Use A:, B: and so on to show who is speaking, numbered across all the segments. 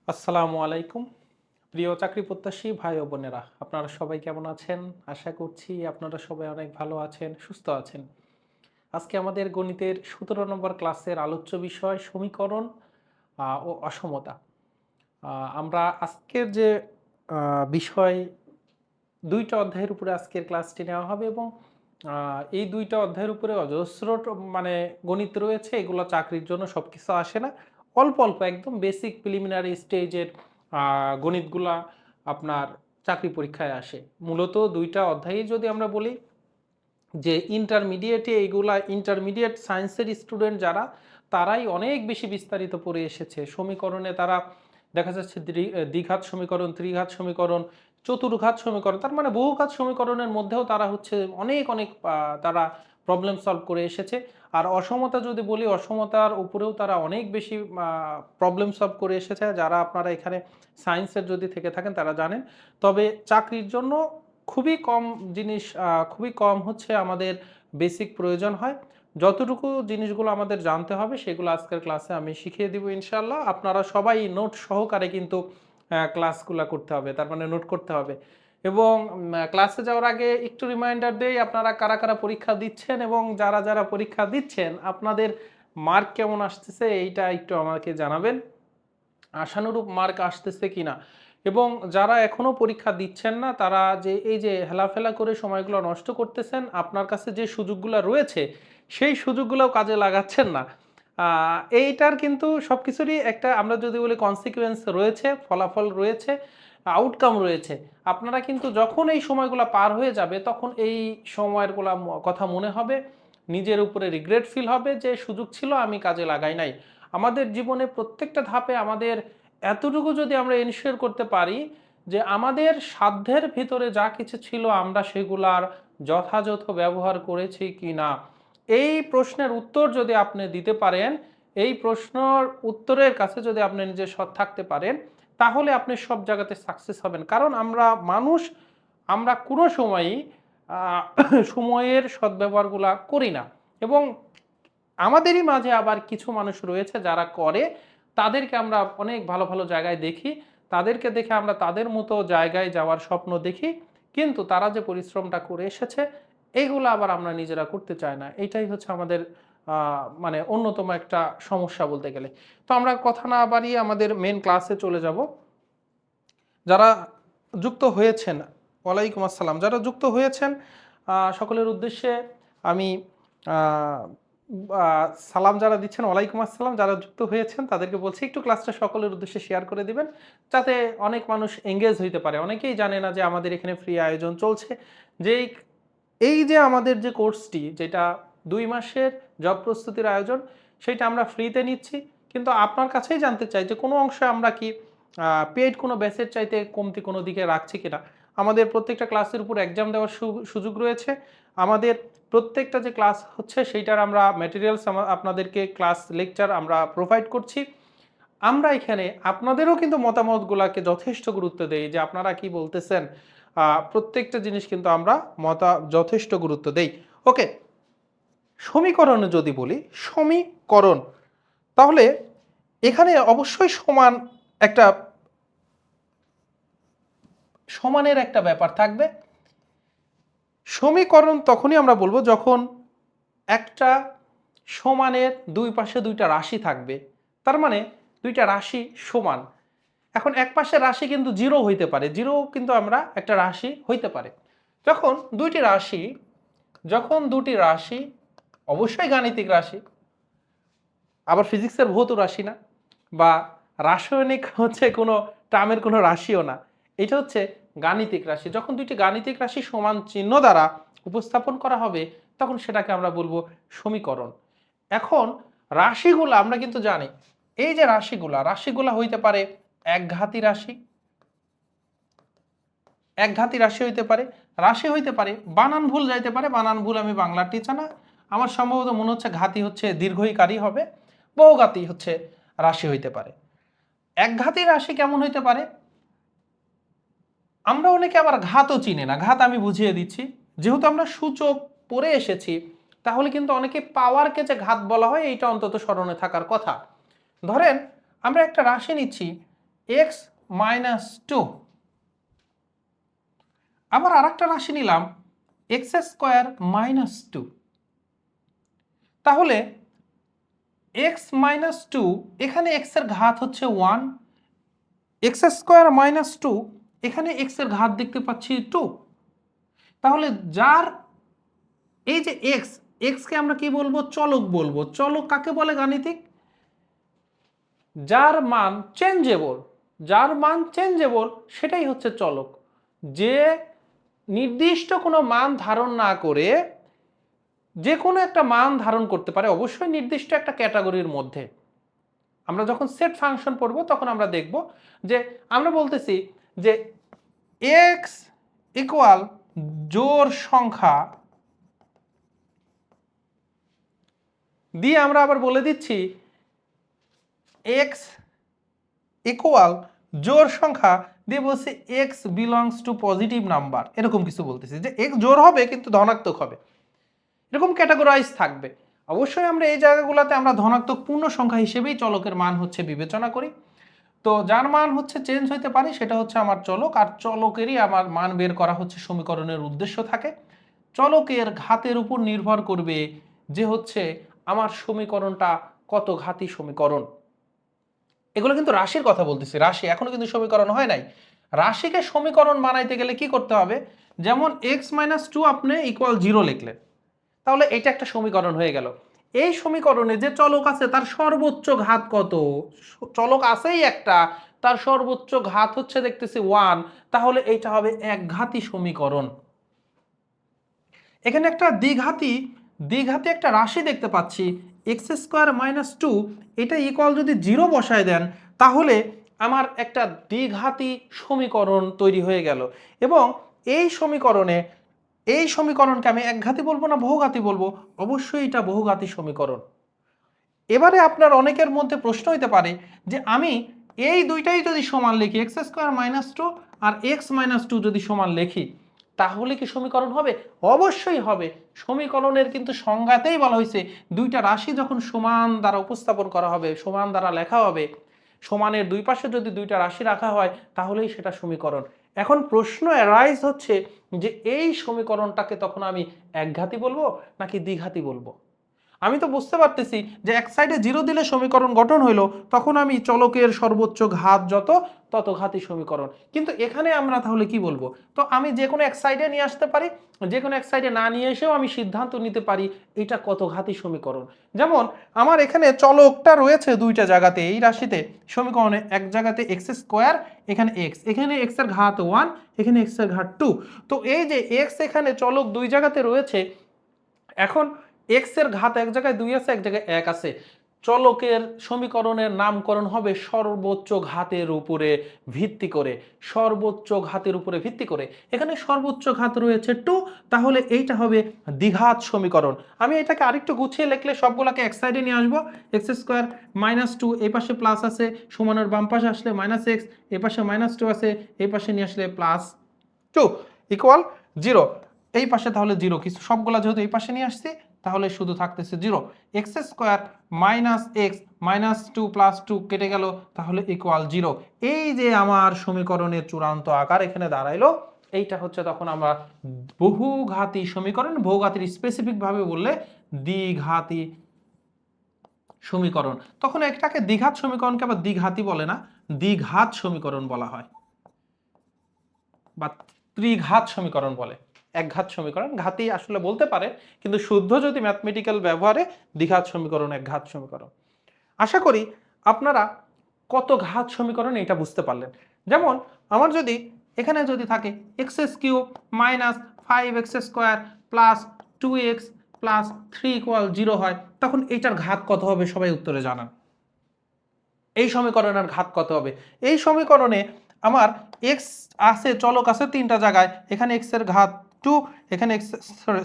A: আসসালামু আলাইকুম। প্রিয় চাকরি প্রত্যাশী ভাই ও বোনেরা, আপনারা সবাই কেমন আছেন? আশা করছি আপনারা সবাই অনেক ভালো আছেন, সুস্থ আছেন। আজকে আমাদের গণিতের ১৭ নম্বর ক্লাসের আলোচ্য বিষয় সমীকরণ ও অসমতা। আ আমরা আজকের যে আ বিষয় ২ টা অধ্যায়ের উপরে আজকের ক্লাসটি নেওয়া হবে এবং আ এই ২ টা অধ্যায়ের উপরে অজস্র মানে গণিত রয়েছে। এগুলো চাকরির জন্য সবকিছু আসে না। অল্প, অল্প একদম বেসিক প্রিলিমিনারি স্টেজের আ গণিতগুলা আপনার চাকরি পরীক্ষায় আসে। মূলত ২ টা অধ্যায়ই যদি আমরা বলি যে ইন্টারমিডিয়েটে এইগুলা ইন্টারমিডিয়েট সায়েন্সের স্টুডেন্ট যারা, তারাই অনেক বেশি বিস্তারিত পড়ে এসেছে। সমীকরণে তারা দেখা যাচ্ছে দ্বিঘাত সমীকরণ, ত্রিঘাত সমীকরণ, চতুর্ঘাত সমীকরণ, তার মানে বহুঘাত সমীকরণের মধ্যেও তারা হচ্ছে অনেক, অনেক তারা প্রবলেম সলভ করে এসেছে। আর অসমতা যদি বলি, অসমতার উপরেও তারা অনেক বেশি প্রবলেম সলভ করে এসেছে। যারা আপনারা এখানে সায়েন্সের যদি থেকে থাকেন তারা জানেন। তবে চাকরির জন্য খুবই কম জিনিস খুবই কম হচ্ছে আমাদের বেসিক প্রয়োজন হয়। যতটুকু জিনিসগুলো আমাদের জানতে হবে সেগুলো আজকের ক্লাসে আমি শিখিয়ে দিব ইনশাআল্লাহ। আপনারা সবাই নোট সহকারে কিন্তু ক্লাসগুলা করতে হবে। তার মানে নোট করতে হবে। এবং ক্লাসে যাওয়ার আগে একটু রিমাইন্ডার দেই আপনারা কারা, কারা পরীক্ষা দিচ্ছেন এবং যারা, যারা পরীক্ষা দিচ্ছেন আপনাদের মার্ক কেমন আসতেছে এইটা একটু আমাকে জানাবেন। আশানুরূপ মার্ক আসতেছে কিনা এবং যারা এখনো পরীক্ষা দিচ্ছেন না তারা যে এই যে হেলাফেলা করে সময়গুলো নষ্ট করতেছেন, আপনার কাছে যে সুযোগগুলো রয়েছে সেই সুযোগগুলোও কাজে লাগাচ্ছেন না। এইটার কিন্তু সবকিছুরই একটা আমরা যদি বলি কনসিকুয়েন্স রয়েছে, ফলাফল রয়েছে, আউটকাম রয়েছে। আপনারা কিন্তু যখন এই সময়গুলো পার হয়ে যাবে তখন এই সময়েরগুলা কথা মনে হবে, নিজের উপরে রিগ্রেট ফিল হবে যে সুযোগ ছিল আমি কাজে লাগাই নাই। আমাদের জীবনে প্রত্যেকটা ধাপে আমাদের এতটুকু যদি আমরা এনশিওর করতে পারি যে আমাদের সাধ্যের ভিতরে যা কিছু ছিল আমরা সেগুলার যথাযথ ব্যবহার করেছি কিনা, এই প্রশ্নের উত্তর যদি আপনি দিতে পারেন, এই প্রশ্নর উত্তরের কাছে যদি আপনি নিজে সৎ থাকতে পারেন, তাহলে আপনি সব জায়গাতে সাকসেস হবেন। কারণ আমরা মানুষ, আমরা কোনো সময়ই আ সময়ের সদ্ব্যবহারগুলা করি না এবং আমাদেরই মাঝে আবার কিছু মানুষ রয়েছে যারা করে, তাদেরকে আমরা অনেক ভালো, ভালো জায়গায় দেখি। তাদেরকে দেখে আমরা তাদের মতো জায়গায় যাওয়ার স্বপ্ন দেখি। কিন্তু তারা যে পরিশ্রমটা করে এসেছে, এগুলা আবার আমরা নিজেরা করতে চাই না। এইটাই হচ্ছে আমাদের আ মানে অন্যতম একটা সমস্যা বলতে গেলে। তো আমরা কথা না বাড়িয়ে আমাদের মেইন ক্লাসে চলে যাব। যারা যুক্ত হয়েছেন, ওয়ালাইকুম আসসালাম। যারা যুক্ত হয়েছেন সকলের উদ্দেশ্যে আমি আ আ সালাম যারা দিচ্ছেন ওয়ালাইকুম আসসালাম। যারা যুক্ত হয়েছেন তাদেরকে বলছি একটু ক্লাসটা সকলের উদ্দেশ্যে শেয়ার করে দিবেন। যাতে অনেক মানুষ এনগেজ হইতে পারে। অনেকেই জানে না যে আমাদের এখানে ফ্রি আয়োজন চলছে। যেই এই যে আমাদের যে কোর্সটি যেটা ২ মাসের জব প্রস্তুতির আয়োজন, সেটা আমরা ফ্রিতে নিচ্ছি। কিন্তু আপনার কাছেই জানতে চাই যে কোনো অংশে আমরা কি পেইড কোনো ব্যাচের চাইতে কমতি কোনো দিকে রাখছি কিনা? আমাদের প্রত্যেকটা ক্লাসের উপর এক্সাম দেওয়ার সুযোগ রয়েছে। আমাদের প্রত্যেকটা যে ক্লাস হচ্ছে সেইটার আমরা ম্যাটেরিয়ালস আপনাদেরকে ক্লাস লেকচার আমরা প্রোভাইড করছি। আমরা এখানে আপনাদেরও কিন্তু মতামতগুলাকে যথেষ্ট গুরুত্ব দেই যে আপনারা কি বলতেছেন। প্রত্যেকটা জিনিস কিন্তু আমরা যথেষ্ট গুরুত্ব দেই। ওকে, সমীকরণে যদি বলি, সমীকরণ তাহলে এখানে অবশ্যই একটা সমানের একটা ব্যাপার থাকবে। সমীকরণ তখনই আমরা বলবো যখন একটা সমানের ২ পাশে ২ টা রাশি থাকবে। তার মানে ২ টা রাশি সমান। এখন এক পাশের রাশি কিন্তু 0 হইতে পারে। 0 কিন্তু আমরা একটা রাশি হইতে পারে। যখন ২ টি রাশি যখন ২ টি রাশি অবশ্যই গাণিতিক রাশি, আবার ফিজিক্সের ভৌত রাশি না বা রাসায়নিক হচ্ছে কোনো টার্মের কোনো রাশিও না। এটা হচ্ছে গাণিতিক রাশি। যখন ২ টি গাণিতিক রাশি সমান চিহ্ন দ্বারা উপস্থাপন করা হবে, তখন সেটাকে আমরা বলবো সমীকরণ। এখন রাশিগুলা আমরা কিন্তু জানি, এই যে রাশিগুলা হইতে পারে একঘাতী রাশি, একঘাতী রাশি হইতে পারে, রাশি হইতে পারে, বানান ভুল যাইতে পারে, বানান ভুল আমি বাংলার টিচার না। আমার সম্ভবত মনে হচ্ছে ঘাতী হচ্ছে দীর্ঘইকারী হবে, বহুঘাতী হচ্ছে রাশি হইতে পারে। একঘাতী রাশি কেমন হইতে পারে? আমরা অনেকে আবার ঘাতও চিনি না। ঘাত আমি বুঝিয়ে দিচ্ছি। যেহেতু আমরা সূচক পড়ে এসেছি, তাহলে কিন্তু অনেকে পাওয়ারকে যে ঘাত বলা হয় এইটা অন্তত স্মরণে থাকার কথা। ধরেন আমরা একটা রাশি নিচ্ছি। এক্স মাইনাস টু, আবার আর একটা রাশি নিলাম এক্স স্কোয়ার মাইনাস টু। তাহলে এক্স মাইনাস টু, এখানে এক্স এর ঘাত হচ্ছে 1, এক্স স্কোয়ার মাইনাস টু, এখানে এক্স এর ঘাত দেখতে পাচ্ছি 2। তাহলে যার এই যে এক্স, এক্সকে আমরা কি বলবো? চলক বলবো। চলক কাকে বলে গাণিতিক? যার মান চেঞ্জেবল, যার মান চেঞ্জেবল সেটাই হচ্ছে চলক। যে নির্দিষ্ট কোনো মান ধারণ না করে যে কোনো একটা মান ধারণ করতে পারে, অবশ্যই নির্দিষ্ট একটা ক্যাটাগরির মধ্যে। আমরা যখন সেট ফাংশন পড়বো তখন আমরা দেখব যে আমরা বলতেছি যে এক্স ইকুয়াল জোড় সংখ্যা দিয়ে আমরা আবার বলে দিচ্ছি এক্স ইকুয়াল জোড় সংখ্যা দিয়ে বলছি x belongs to positive number, এরকম কিছু বলতেছি যে এক্স জোড় হবে কিন্তু ধনাত্মক হবে, এরকম ক্যাটাগরাইজ থাকবে। অবশ্যই আমরা এই জায়গাগুলোতে আমরা ধনাত্মক পূর্ণ সংখ্যা হিসেবেই চলকের মান হচ্ছে বিবেচনা করি। তো যার মান হচ্ছে চেঞ্জ হইতে পারে সেটা হচ্ছে আমার চলক, আর চলকেরই আমার মান বের করা হচ্ছে সমীকরণের উদ্দেশ্য থাকে। চলকের ঘাতের উপর নির্ভর করবে যে হচ্ছে আমার সমীকরণটা কত ঘাতি সমীকরণ। এগুলো কিন্তু রাশির কথা বলতেছি, রাশি এখনো কিন্তু সমীকরণ হয় নাই। রাশিকে সমীকরণ বানাইতে গেলে কি করতে হবে? যেমন এক্স মাইনাস টু আপনি ইকুয়াল 0 লিখলেন, তাহলে এটা একটা সমীকরণ হয়ে গেল। এই সমীকরণে যে চলক আছে তার সর্বোচ্চ ঘাত কত? চলক আছেই একটা, তার সর্বোচ্চ ঘাত হচ্ছে দেখতেছি 1, তাহলে এইটা হবে একঘাতি সমীকরণ। এখানে একটা দ্বিঘাতি একটা রাশি দেখতে পাচ্ছি এক্স স্কোয়ার মাইনাস টু, এটা ইকুয়াল যদি 0 বসায় দেন তাহলে আমার একটা দ্বিঘাতি সমীকরণ তৈরি হয়ে গেল। এবং এই সমীকরণকে আমি একঘাতি বলবো না বহুঘাতি বলবো? অবশ্যই এটা বহুঘাতি সমীকরণ। এবারে আপনার অনেকের মধ্যে প্রশ্ন হইতে পারে যে আমি এই দুইটাই যদি সমান লিখি, এক্স স্কোয়ার মাইনাস টু আর এক্স মাইনাস টু যদি সমান লিখি তাহলে কি সমীকরণ হবে? অবশ্যই হবে। সমীকরণের কিন্তু সংজ্ঞাতেই বলা হয়েছে দুইটা রাশি যখন সমান দ্বারা উপস্থাপন করা হবে, সমান দ্বারা লেখা হবে, সমানের দুই পাশে যদি দুইটা রাশি রাখা হয় তাহলেই সেটা সমীকরণ। এখন প্রশ্ন অ্যারাইজ হচ্ছে যে এই সমীকরণটাকে তখন আমি একঘাতি বলবো নাকি দ্বিঘাতি বলবো? আমি তো বুঝতে পারতেছি যে এক সাইডে 0 দিলে সমীকরণ গঠন হইলো, তখন আমি চলকের সর্বোচ্চ ঘাত যত তত ঘাতি সমীকরণ। কিন্তু এখানে আমরা তাহলে কি বলবো? তো আমি যে কোনো এক সাইডে নিয়ে আসতে পারি, যে কোনো এক সাইডে না নিয়ে এসেও আমি সিদ্ধান্ত নিতে পারি এটা কত ঘাতি সমীকরণ। যেমন আমার এখানে চলকটা রয়েছে দুইটা জায়গাতে, এই রাশিতে সমীকরণে এক জায়গাতে এক্স স্কোয়ার, এখানে এক্স, এখানে এক্স এর ঘাত 1, এখানে এক্স এর ঘাত 2। তো এই যে এক্স এখানে চলক দুই জায়গাতে রয়েছে, এখন এক্স এর ঘাত এক জায়গায় 2 আছে, এক জায়গায় 1 আছে। চলকের সমীকরণের নামকরণ হবে সর্বোচ্চ ঘাতের উপরে ভিত্তি করে, সর্বোচ্চ ঘাতের উপরে ভিত্তি করে। এখানে সর্বোচ্চ ঘাত রয়েছে 2, তাহলে এইটা হবে দ্বিঘাত সমীকরণ। আমি এটাকে আরেকটু গুছিয়ে লিখলে সবগুলোকে এক সাইডে নিয়ে আসবো। এক্স স্কোয়ার মাইনাস টু, এই পাশে প্লাস আছে, সমানের বাম পাশে আসলে মাইনাস এক্স, এই পাশে মাইনাস টু আছে, এই পাশে নিয়ে আসলে প্লাস 2 ইকুয়াল 0। এই পাশে তাহলে 0, কিছু সবগুলা যেহেতু এই পাশে নিয়ে আসছি তাহলে শুধু থাকতেছে 0। X square minus x minus 2 plus 2 কেটে গেল, তাহলে ইকুয়াল 0। এই যে আমার সমীকরণের চূড়ান্ত আকার এখানে দাঁড়াইলো, এইটা হচ্ছে তখন আমরা বহুঘাতী সমীকরণ। বহুঘাতীর স্পেসিফিক ভাবে বললে দ্বিঘাতী সমীকরণ। তখন একটাকে দ্বিঘাত সমীকরণকে আবার দ্বিঘাতী বলে না, দ্বিঘাত সমীকরণ বলা হয় বা ত্রিঘাত সমীকরণ বলে। একঘাত সমীকরণ, ঘাতি আসলে বলতে পারে, কিন্তু শুদ্ধ যদি ম্যাথমেটিক্যাল ব্যবহারে দ্বিঘাত সমীকরণ, একঘাত সমীকরণ। আশা করি আপনারা কত ঘাত সমীকরণ এটা বুঝতে পারলেন। যেমন আমার যদি এখানে যদি থাকে x cube minus 5x square plus 2x plus 3 equal 0 হয়, তখন এইটার ঘাত কত হবে সবাই উত্তরে জানান। এই সমীকরণের ঘাত কত হবে? এই সমীকরণে আমার x আছে, চলক আছে তিনটা জায়গায়, এখানে x এর ঘাত 2, এখানে x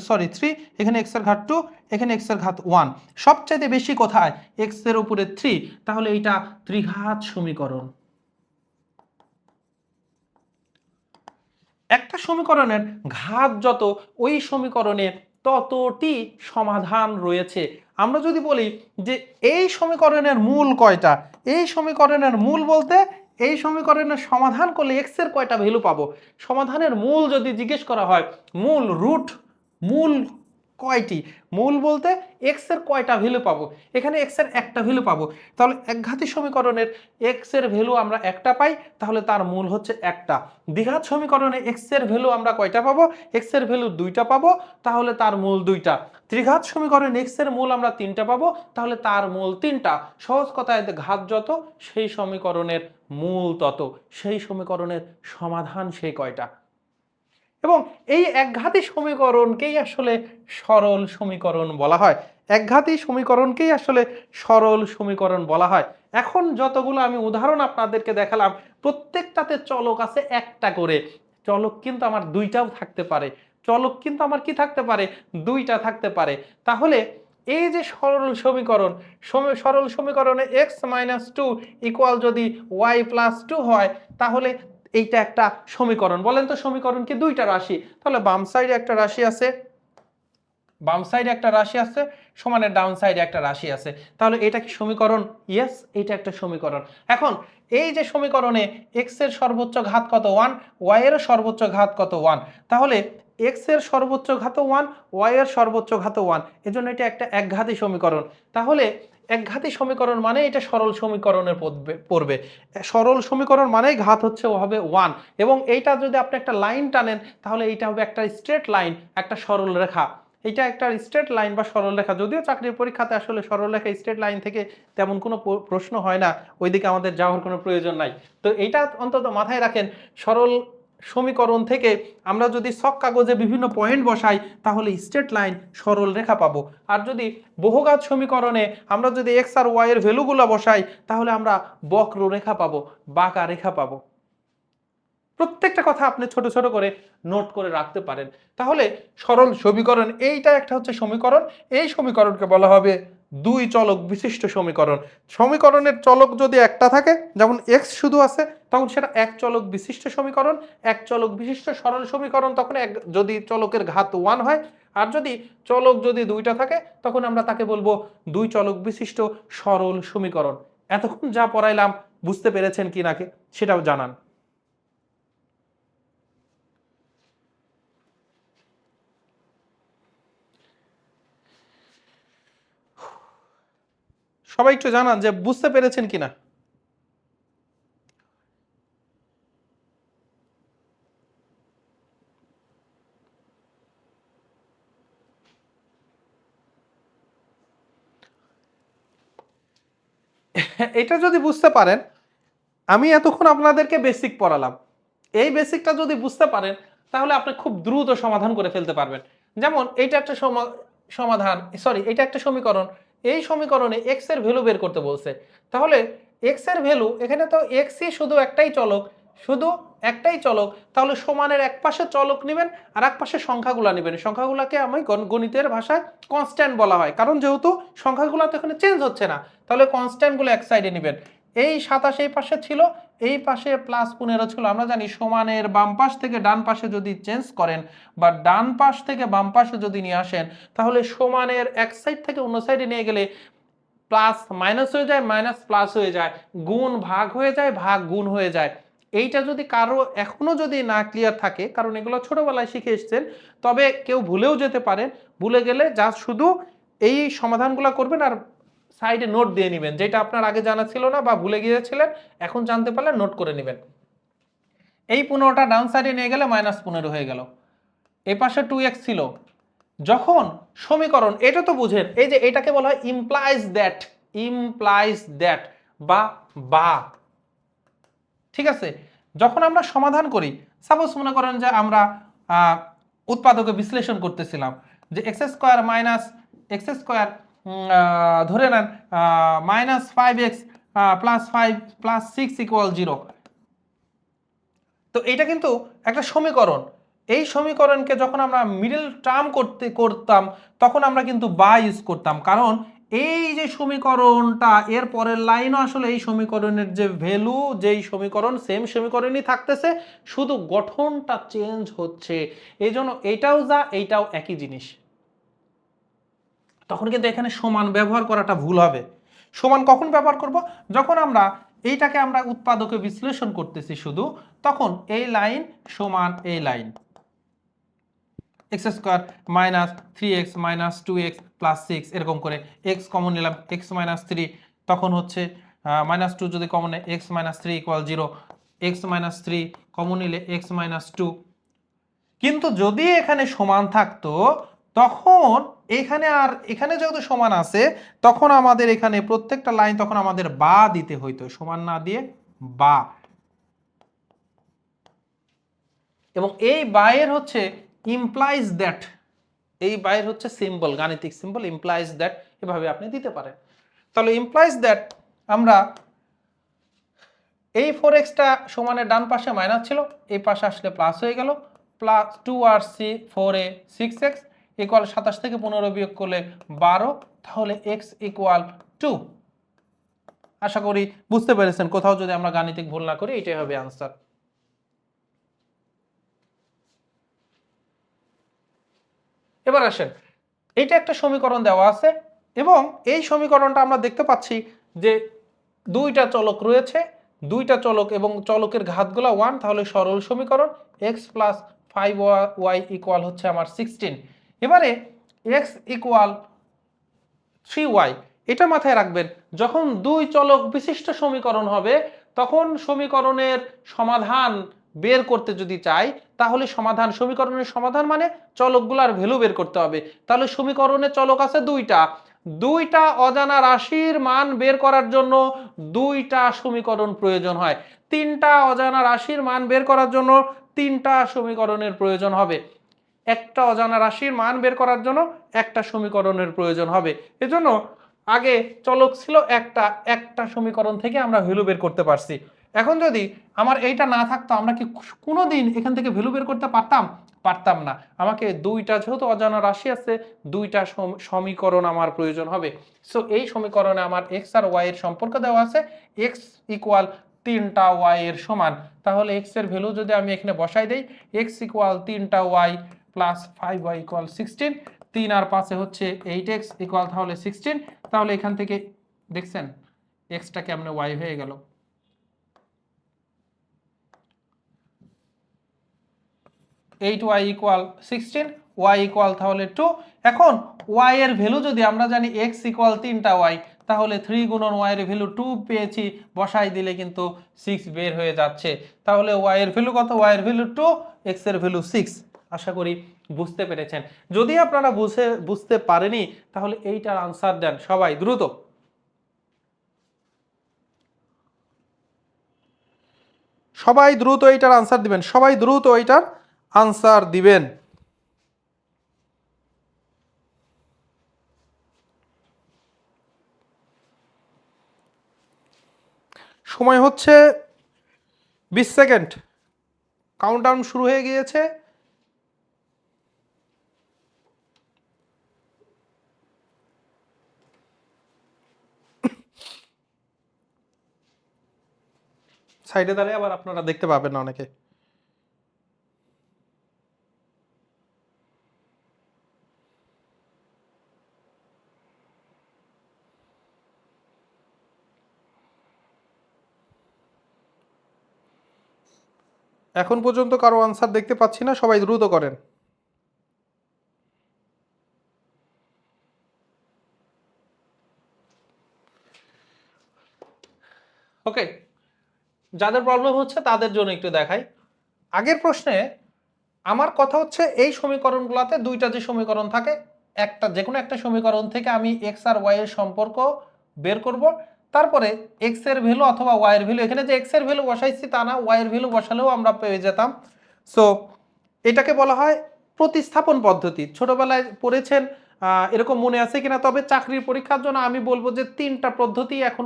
A: সরি 3, এখানে x এর ঘাত 2, এখানে x এর ঘাত 1। সবচাইতে বেশি কোথায়? x এর উপরে 3, তাহলে এটা ত্রিঘাত সমীকরণ। একটা সমীকরণের ঘাত যত, ওই সমীকরণের ততটি সমাধান রয়েছে। আমরা যদি বলি যে এই সমীকরণের মূল কয়টা, এই সমীকরণের মূল বলতে এই সমীকরণের সমাধান করলে এক্স এর কয়টা ভ্যালু পাবো? সমাধানের মূল যদি জিজ্ঞেস করা হয়, মূল রুট, মূল কয়টি, মূল বলতে এক্স এর কয়টা ভ্যালু পাবো, এখানে এক্স এর একটা ভ্যালু পাবো। তাহলে একঘাতী সমীকরণের এক্স এর ভ্যালু আমরা একটা পাই, তাহলে তার মূল হচ্ছে একটা। দ্বিঘাত সমীকরণে এক্স এর ভ্যালু আমরা কয়টা পাবো? এক্স এর ভ্যালু দুইটা পাবো, তাহলে তার মূল দুইটা। ত্রিঘাত সমীকরণে এক্স এর মূল আমরা তিনটা পাবো, তাহলে তার মূল তিনটা। সহজ কথায় ঘাত যত সেই সমীকরণের মূল তত, সেই সমীকরণের সমাধান সেই কয়টা। এবং এই একঘাতী সমীকরণকেই আসলে সরল সমীকরণ বলা হয়। একঘাতী সমীকরণকেই আসলে সরল সমীকরণ বলা হয়। এখন যতগুলো আমি উদাহরণ আপনাদেরকে দেখালাম, প্রত্যেকটাতে চলক আছে একটা করে। চলক কিন্তু আমার দুইটাও থাকতে পারে, চলক কিন্তু আমার কি থাকতে পারে? দুইটা থাকতে পারে। তাহলে এই যে সরল সমীকরণ, সরল সমীকরণে এক্স মাইনাস টু ইকুয়াল যদি ওয়াই প্লাস টু হয়, তাহলে এইটা একটা সমীকরণ। বলেন তো সমীকরণ কি দুইটা রাশি? তাহলে বাম সাইডে একটা রাশি আছে, বাম সাইডে একটা রাশি আছে, সমানের ডাউন সাইডে একটা রাশি আছে, তাহলে এটা কি সমীকরণ? ইয়েস, এটা একটা সমীকরণ। এখন এই যে সমীকরণে এক্স এর সর্বোচ্চ ঘাত কত? 1, ওয়াই এর সর্বোচ্চ ঘাত কত? 1। তাহলে এক্স এর সর্বোচ্চ ঘাত 1, ওয়াই এর সর্বোচ্চ ঘাত 1, এজন্য এটা একটা একঘাতী সমীকরণ। তাহলে একঘাতী সমীকরণ মানে এটা সরল সমীকরণের পড়বে। সরল সমীকরণ মানেই ঘাত হচ্ছে হবে 1, এবং এইটা যদি আপনি একটা লাইন টানেন, তাহলে এইটা হবে একটা স্ট্রেট লাইন, একটা সরল রেখা। এটা একটা স্ট্রেট লাইন বা সরল রেখা। যদিও চাকরির পরীক্ষাতে আসলে সরল রেখা স্ট্রেট লাইন থেকে তেমন কোনো প্রশ্ন হয় না, ওইদিকে আমাদের যাওয়ার কোনো প্রয়োজন নাই। তো এইটা অন্তত মাথায় রাখেন, সরল সমীকরণ থেকে আমরা যদি ছক কাগজে বিভিন্ন পয়েন্ট বসাই, তাহলে স্ট্রেট লাইন সরল রেখা পাবো। আর যদি বহুঘাত সমীকরণে আমরা যদি এক্স আর ওয়াই এর ভ্যালুগুলো বসাই, তাহলে আমরা বক্ররেখা পাবো, বাঁকা রেখা পাবো। প্রত্যেকটা কথা আপনি ছোট ছোট করে নোট করে রাখতে পারেন। তাহলে সরল সমীকরণ এইটা একটা হচ্ছে সমীকরণ। এই সমীকরণকে বলা হবে দুই চলক বিশিষ্ট সমীকরণ। সমীকরণের চলক যদি একটা থাকে, যেমন এক্স শুধু আছে, তখন সেটা এক চলক বিশিষ্ট সমীকরণ। এক চলক বিশিষ্ট সরল সমীকরণ তখন যদি চলকের ঘাত 1 হয়, আর যদি চলক যদি দুইটা থাকে, তখন আমরা তাকে বলবো দুই চলক বিশিষ্ট সরল সমীকরণ। এতক্ষণ যা পড়াইলাম বুঝতে পেরেছেন কি নাকি সেটাও জানান। সবাই একটু জানান যে বুঝতে পেরেছেন কিনা। এটা যদি বুঝতে পারেন, আমি এতক্ষণ আপনাদেরকে বেসিক পড়ালাম, এই বেসিকটা যদি বুঝতে পারেন, তাহলে আপনি খুব দ্রুত সমাধান করে ফেলতে পারবেন। যেমন এইটা একটা সমাধান, সরি, এটা একটা সমীকরণ। এই সমীকরণে এক্স এর ভ্যালু বের করতে বলছে। তাহলে এক্স এর ভ্যালু, এখানে তো এক্সই শুধু একটাই চলক, শুধু একটাই চলক। তাহলে সমানের এক পাশে চলক নেবেন, আর এক পাশে সংখ্যাগুলো নেবেন। সংখ্যাগুলোকে আমি গণিতের ভাষায় কনস্ট্যান্ট বলা হয়, কারণ যেহেতু সংখ্যাগুলো তো এখানে চেঞ্জ হচ্ছে না, তাহলে কনস্ট্যান্টগুলো এক সাইডে নেবেন। এই 27 এই পাশে ছিল, এই পাশে +15 ছিল। আমরা জানি সমানের বাম পাশ থেকে ডান পাশে যদি চেঞ্জ করেন, বা ডান পাশ থেকে বাম পাশে যদি নিয়ে আসেন, তাহলে সমানের এক সাইড থেকে অন্য সাইডে নিয়ে গেলে প্লাস মাইনাস হয়ে যায়, মাইনাস প্লাস হয়ে যায়, গুণ ভাগ হয়ে যায়, ভাগ গুণ হয়ে যায়। এইটা যদি কারো এখনো যদি না ক্লিয়ার থাকে, কারণ এগুলো ছোটবেলায় শিখে এসছেন, তবে কেউ ভুলেও যেতে পারেন। ভুলে গেলে যা শুধু এই সমাধানগুলো করবেন আর সাইডে নোট দিয়ে নেবেন, যেটা আপনার আগে জানা ছিল না বা ভুলে গিয়েছিলেন, এখন জানতে পারলে নোট করে নেবেন। এই 15টা ডান সাইডে নিয়ে গেলে -15 হয়ে গেল। এই পাশে 2x ছিল। যখন সমীকরণ, এটা তো বুঝেন, এই যে এটাকে বলা হয় ইমপ্লাইজ দ্যাট, ইমপ্লাইজ দ্যাট বা বা ঠিক আছে। যখন আমরা সমাধান করি, সাপোজ মনে করেন যে আমরা উৎপাদকে বিশ্লেষণ করতেছিলাম, যে x square minus x square, ধরে নেন -5x + 5 + 6 = 0। তো এটা কিন্তু একটা সমীকরণ। এই সমীকরণকে যখন আমরা মিডল টার্ম করতাম, তখন আমরা কিন্তু বা ইউজ করতাম, কারণ এই যে সমীকরণটা এর পরের লাইনও আসলে এই সমীকরণের যে ভ্যালু, যেই সমীকরণ সেম সমীকরণই থাকতেছে, শুধু গঠনটা চেঞ্জ হচ্ছে। এই জন্য এইটাও যা এইটাও একই জিনিস। তখন কিন্তু এখানে সমান ব্যবহার করাটা ভুল হবে। সমান কখন ব্যবহার করব? যখন আমরা এইটাকে আমরা উৎপাদকে বিশ্লেষণ করতেছি শুধু, তখন এই লাইন সমান এই line x square minus 3x minus 2x plus 6 এরকম করে এক্স কমন নিলাম এক্স মাইনাস 3, তখন হচ্ছে মাইনাস 2 যদি কমন নেয় x minus 3 equal 0, x minus 3 common নিলে এক্স মাইনাস 2। কিন্তু যদি এখানে সমান থাকতো তখন এখানে আর এখানে যেহেতু সমান আছে তখন আমাদের এখানে প্রত্যেকটা লাইন তখন আমাদের বা দিতে হইতো, সমান না দিয়ে বা। এবং এই বায়ের হচ্ছে ইমপ্লাইজ দ্যাট, এই বায়ের হচ্ছে সিম্বল, গাণিতিক সিম্বল ইমপ্লাইজ দ্যাট, এভাবে আপনি দিতে পারেন। তাহলে ইমপ্লাইজ দ্যাট আমরা এই 4xটা সমানের ডান পাশে মাইনাস ছিল, এই পাশে আসলে প্লাস হয়ে গেল, প্লাস 2 আর 4a 6x ইকুয়াল 27 থেকে 15 বিয়োগ করলে 12, তাহলে x ইকুয়াল 2। আশা করি বুঝতে পেরেছেন, কোথাও যদি আমরা গাণিতিক ভুল না করি এটাই হবে আনসার। এবার আসেন, এইটা একটা সমীকরণ দেওয়া আছে এবং এই সমীকরণটা আমরা দেখতে পাচ্ছি যে দুইটা চলক রয়েছে, দুইটা চলক এবং চলকের ঘাতগুলো 1, তাহলে সরল সমীকরণ x প্লাস 5y ইকুয়াল হচ্ছে আমার 16। এবারে x ইকুয়াল 3y, এটা মাথায় রাখবেন, যখন দুই চলক বিশিষ্ট সমীকরণ হবে তখন সমীকরণের সমাধান বের করতে যদি চাই তাহলে সমীকরণের সমাধান মানে চলকগুলোর ভ্যালু বের করতে হবে। তাহলে সমীকরণে চলক আছে দুইটা অজানা রাশির মান বের করার জন্য দুইটা সমীকরণ প্রয়োজন হয়, তিনটা অজানা রাশির মান বের করার জন্য তিনটা সমীকরণের প্রয়োজন হবে, একটা অজানা রাশির মান বের করার জন্য একটা সমীকরণের প্রয়োজন হবে। এজন্য আগে চলক ছিল একটা সমীকরণ থেকে আমরা ভ্যালু বের করতে পারছি। এখন যদি আমার এইটা না থাকতো আমরা কি কোনোদিন এখান থেকে ভ্যালু বের করতে পারতাম না। আমাকে দুইটা যেহেতু অজানা রাশি আছে দুইটা সমীকরণ আমার প্রয়োজন হবে। সো এই সমীকরণে আমার এক্স আর ওয়াই এর সম্পর্ক দেওয়া আছে, এক্স ইকুয়াল 3টা ওয়াই এর সমান, তাহলে এক্স এর ভ্যালু যদি আমি এখানে বসাই দেই এক্স ইকুয়াল 3টা ওয়াই প্লাস 5y ইকুয়াল 16, 3 আর 5 হচ্ছে 8x ইকুয়াল তাহলে 16, তাহলে এখান থেকে দেখছেন এক্সটা কেমনে y হয়ে গেল। Eight Y equal 16, y equal তাহলে 2। এখন y এর ভ্যালু যদি আমরা জানি x ইকুয়াল 3টা y, তাহলে 3 গুণন y এর ভ্যালু 2 পেয়েছি, বসাই দিলে কিন্তু 6 বের হয়ে যাচ্ছে। তাহলে y এর ভ্যালু কত? y এর ভ্যালু 2, x এর ভ্যালু 6। আশা করি বুঝতে পেরেছেন। যদি আপনারা বুঝতে পারেনি তাহলে এইটার আনসার দেন সবাই দ্রুত। সবাই দ্রুত এইটার আনসার দিবেন, সবাই দ্রুত এইটার আনসার দিবেন। সময় হচ্ছে 20 সেকেন্ড, কাউন্টডাউন শুরু হয়ে গিয়েছে। সাইডে দাঁড়িয়ে আবার আপনারা দেখতে পাবেন না অনেকে। এখন পর্যন্ত কারো আনসার দেখতে পাচ্ছি না, সবাই দ্রুত করেন। ওকে, যাদের প্রবলেম হচ্ছে তাদের জন্য একটু দেখাই। আগের প্রশ্নে আমার কথা হচ্ছে এই সমীকরণগুলোতে দুইটা যে সমীকরণ থাকে, যে কোনো একটা সমীকরণ থেকে আমি এক্স আর ওয়াই এর সম্পর্ক বের করব, তারপরে এক্স এর ভ্যালু অথবা ওয়াই এর ভ্যালু, এখানে যে এক্স এর ভ্যালু বসাইছি তা না, ওয়াই এর ভ্যালু বসালেও আমরা পেয়ে যেতাম। সো এটাকে বলা হয় প্রতিস্থাপন পদ্ধতি। ছোটবেলায় পড়েছেন, এরকম মনে আছে কিনা, তবে চাকরির পরীক্ষার জন্য আমি বলবো যে তিনটা পদ্ধতি এখন,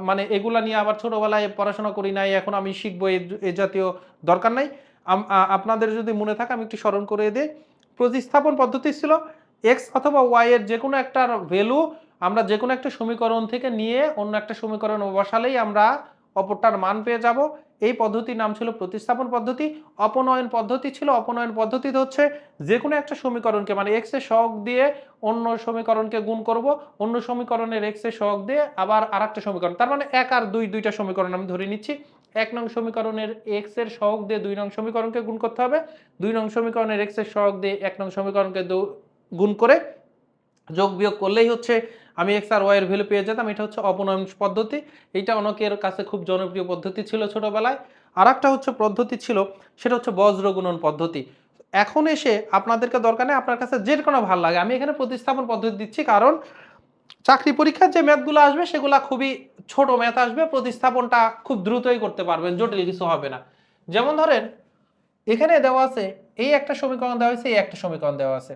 A: মানে এগুলা নিয়ে আবার ছোটবেলায় পড়াশোনা করি নাই, এখন আমি শিখবো এই জাতীয় দরকার নাই। আপনাদের যদি মনে থাকে আমি একটু স্মরণ করে দিই। প্রতিস্থাপন পদ্ধতি ছিল এক্স অথবা ওয়াই এর যে কোনো একটার ভ্যালু আমরা যে কোনো একটা সমীকরণ থেকে নিয়ে অন্য একটা সমীকরণ বসালেই আমরা অপরটার মান পেয়ে যাব। এই পদ্ধতির নাম ছিল প্রতিস্থাপন পদ্ধতি। অপনয়ন পদ্ধতি ছিল, অপনয়ন পদ্ধতিতে হচ্ছে যে কোনো একটা সমীকরণকে মানে x এর সহগ দিয়ে অন্য সমীকরণকে গুণ করব, অন্য সমীকরণের x এর সহগ দিয়ে আবার আরেকটা সমীকরণ, তার মানে 1 আর 2 দুইটা সমীকরণ আমি ধরে নিচ্ছি। 1 নং সমীকরণের x এর সহগ দিয়ে 2 নং সমীকরণকে গুণ করতে হবে, 2 নং সমীকরণের x এর সহগ দিয়ে 1 নং সমীকরণকে গুণ করে যোগ বিয়োগ করলেই হচ্ছে আমি x আর y এর ভ্যালু পেয়ে যেতাম। এটা হচ্ছে অপনয়ন পদ্ধতি। এটা অনেকের কাছে খুব জনপ্রিয় পদ্ধতি ছিল ছোটবেলায়। আরেকটা হচ্ছে পদ্ধতি ছিল, সেটা হচ্ছে বজ্র গুণন পদ্ধতি। এখন এসে আপনাদেরকে দরকার নেই, আপনার কাছে যে কোনো ভালো লাগে, আমি এখানে প্রতিস্থাপন পদ্ধতি দিচ্ছি কারণ চাকরি পরীক্ষার যে ম্যাথগুলো আসবে সেগুলা খুবই ছোট ম্যাথ আসবে, প্রতিস্থাপনটা খুব দ্রুতই করতে পারবেন, জটিল কিছু হবে না। যেমন ধরেন এখানে দেওয়া আছে এই একটা সমীকরণ দেওয়া হয়েছে, এই একটা সমীকরণ দেওয়া আছে।